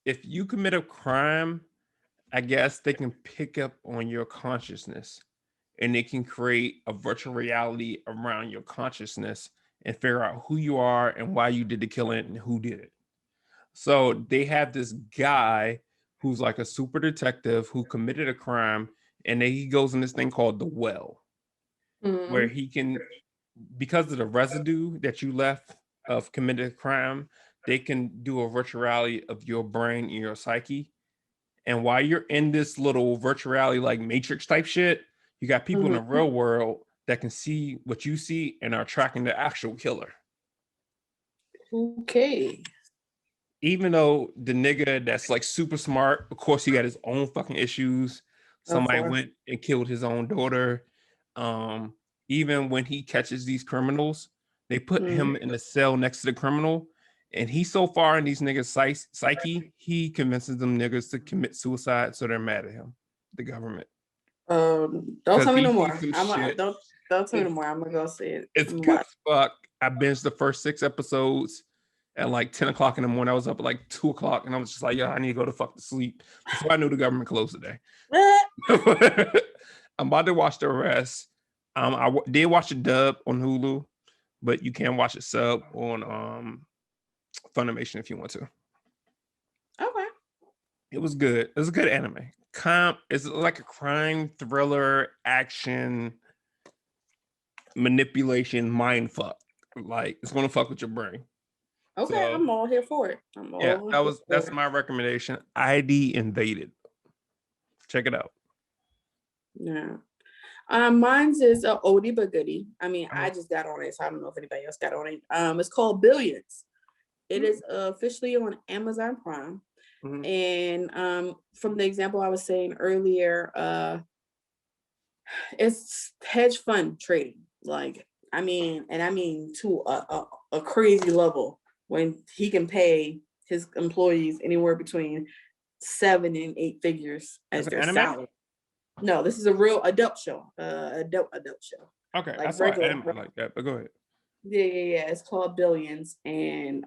If you commit a crime, I guess they can pick up on your consciousness and they can create a virtual reality around your consciousness and figure out who you are and why you did the killing and who did it. So they have this guy who's like a super detective who committed a crime, and then he goes in this thing called the well, where he can, because of the residue that you left of committed crime, they can do a virtual reality of your brain and your psyche. And while you're in this little virtual reality like Matrix type shit, you got people in the real world that can see what you see and are tracking the actual killer. Okay. Even though the nigga that's like super smart, of course, he got his own fucking issues. Somebody went and killed his own daughter. Even when he catches these criminals, they put him in a cell next to the criminal. And he's so far in these niggas' psyche, he convinces them niggas to commit suicide, so they're mad at him, the government. Don't tell me no more. Don't tell me no more. I'm gonna go see it. It's good as fuck. I binged the first 6 episodes at like 10 o'clock in the morning. I was up at like 2 o'clock, and I was just like, yeah, I need to go to fuck to sleep. So I knew the government closed today. I'm about to watch the rest. I did watch a dub on Hulu, but you can watch it sub on Funimation if you want to. Okay. It was good. It was a good anime. It's like a crime thriller action manipulation mind fuck. Like it's gonna fuck with your brain. Okay, So I'm all here for it. yeah, that's my recommendation. ID Invaded. Check it out. Yeah. Mine's is a oldie but goodie. I mean, I Oh. just got on it, so I don't know if anybody else got on it. It's called Billions. It is officially on Amazon Prime. Mhm. And from the example I was saying earlier, it's hedge fund trading. Like, I mean to a crazy level when he can pay his employees anywhere between 7 and 8 figures as It's an their anime? salary. No, this is a real adult show. Adult show. Okay, I Like saw regular. anime like that, but go ahead. Yeah. It's called Billions, and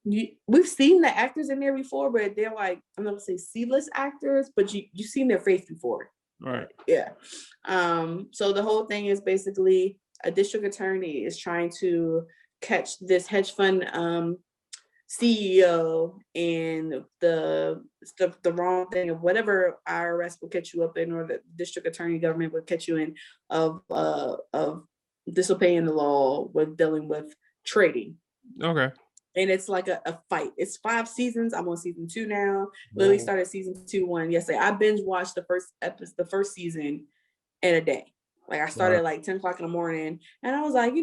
we've seen the actors in there before, but they're like, I'm not gonna say C-list actors, but you've seen their face before. Right. Yeah. So the whole thing is basically a district attorney is trying to catch this hedge fund CEO and the wrong thing of whatever IRS will catch you up in, or the district attorney government will catch you in of disobeying the law with dealing with trading. Okay. And it's like a fight. It's 5 seasons. I'm on season 2 now. Lily started season 2 yesterday. I binge watched the first season in a day. Like I started at like 10 o'clock in the morning, and I was like,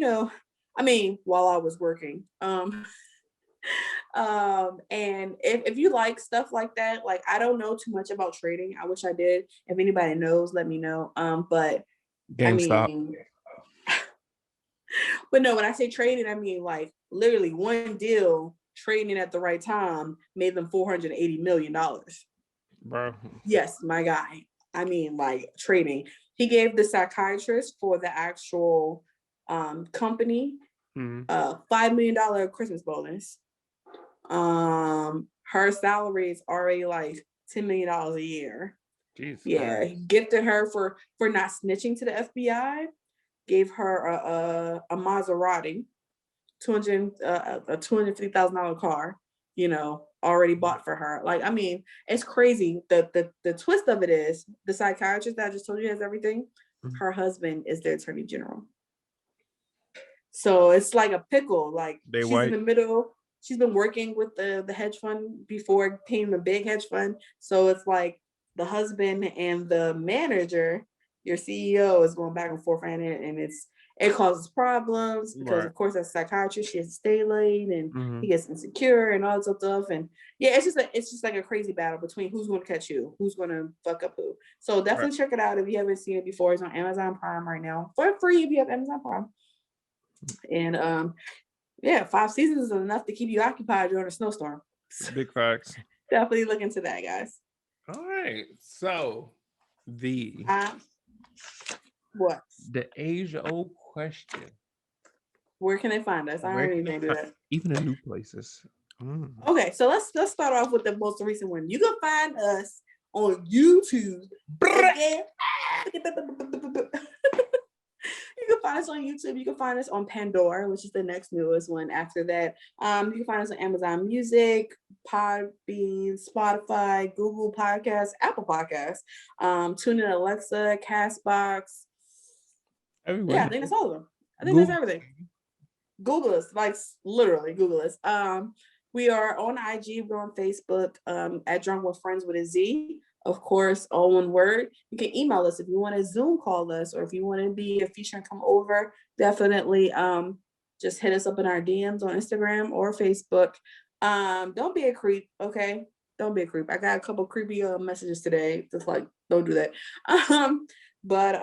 while I was working. And if you like stuff like that, like I don't know too much about trading. I wish I did. If anybody knows, let me know. But GameStop. But no, when I say trading, I mean like literally one deal trading at the right time made them $480 million. Bro. Yes, my guy. I mean, like trading. He gave the psychiatrist for the actual company $5 million Christmas bonus. Her salary is already like $10 million a year. Jeez, yeah, he gifted her for not snitching to the FBI. Gave her a Maserati, a $250,000 car, already bought for her. Like, I mean, it's crazy. The twist of it is the psychiatrist that I just told you has everything. Her husband is the attorney general. So it's like a pickle. Like she's in the middle. She's been working with the hedge fund before it became a big hedge fund. So it's like the husband and the manager, your CEO, is going back and forth on it, and it causes problems because of course as a psychiatrist, she has to stay late, and he gets insecure and all that stuff. And yeah, it's just like a crazy battle between who's going to catch who, who's going to fuck up who. So definitely check it out if you haven't seen it before. It's on Amazon Prime right now for free if you have Amazon Prime. And 5 seasons is enough to keep you occupied during a snowstorm. Big facts. Definitely look into that, guys. All right. So what? The age-old question. Where can they find us? I don't even do that. Even in new places. Okay, so let's start off with the most recent one. You can find us on YouTube. You can find us on YouTube. You can find us on Pandora, which is the next newest one after that. You can find us on Amazon Music, Podbean, Spotify, Google Podcasts, Apple Podcasts, TuneIn, Alexa, Castbox. Everywhere. Yeah, I think that's all of them. I think that's everything. Google us, like literally Google us. We are on IG, we're on Facebook, at Drunk with Friends with a Z. Of course, all one word. You can email us if you want to Zoom call us, or if you want to be a feature and come over. Definitely just hit us up in our DMs on Instagram or Facebook. Don't be a creep, okay? Don't be a creep. I got a couple creepy messages today. Just like, don't do that. But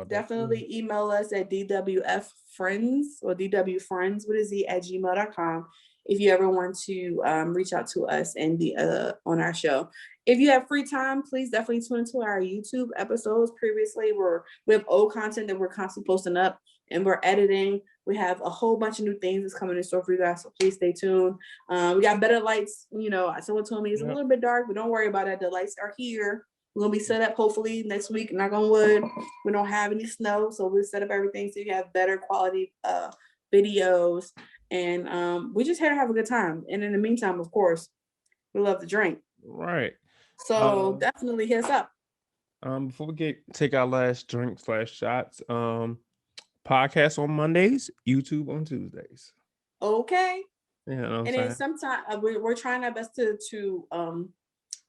definitely email us at dwffriends or dwfriends with a Z at gmail.com if you ever want to reach out to us and be on our show. If you have free time, please definitely tune into our YouTube episodes. Previously, we have old content that we're constantly posting up, and we're editing. We have a whole bunch of new things that's coming in store for you guys, so please stay tuned. We got better lights. Someone told me it's a little bit dark, but don't worry about it. The lights are here. We're gonna be set up hopefully next week. Knock on wood. We don't have any snow, so we'll set up everything so you have better quality videos. And we're just here to have a good time. And in the meantime, of course, We love to drink. Right. So definitely hit us up. Before we take our last drink / shots, podcast on Mondays, YouTube on Tuesdays. Okay. You know what I'm And saying? then sometimes we're trying our best to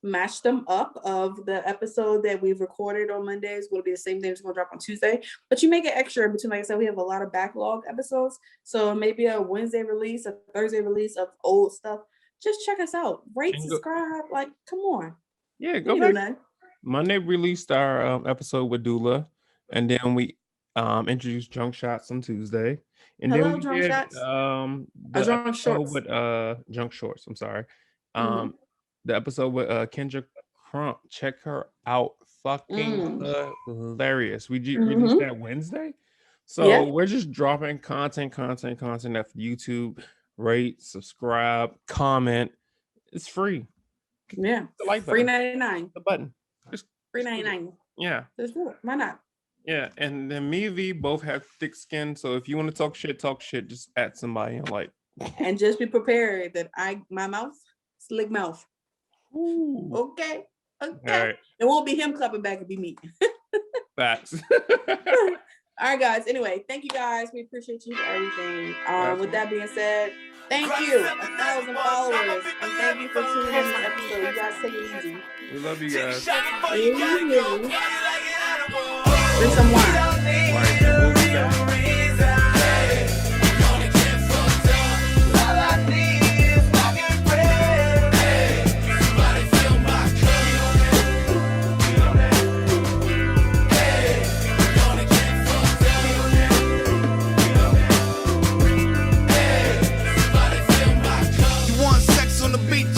match them up. Of the episode that we've recorded on Mondays will be the same thing that's going to drop on Tuesday, but you make it extra in between. Like I said, we have a lot of backlog episodes, so maybe a Wednesday release, a Thursday release of old stuff. Just check us out, rate, subscribe. Like, come on. Yeah, go back. Monday released our episode with Dula, and then we introduced Drunk Shots on Tuesday, and then we Drunk did Shots. the Drunk episode Shorts. with Junk Shorts. I'm sorry. The episode with Kendra Crump. Check her out. Fucking hilarious. We released that Wednesday. So we're just dropping content after YouTube. Rate, subscribe, comment. It's free. Yeah. The like free button. 99. The button. Just free 99. Yeah. Let's do it. Why not? Yeah. And then me and V both have thick skin. So if you want to talk shit, just at somebody and like. And just be prepared that my mouth, slick mouth. Ooh. Okay. All right. It won't be him clapping back, it'll be me. Facts. All right, guys. Anyway, thank you guys. We appreciate you for everything. With that being said, thank you, 1,000 followers, and thank you for tuning in this episode. You guys take it easy. We love you guys. Drink some wine.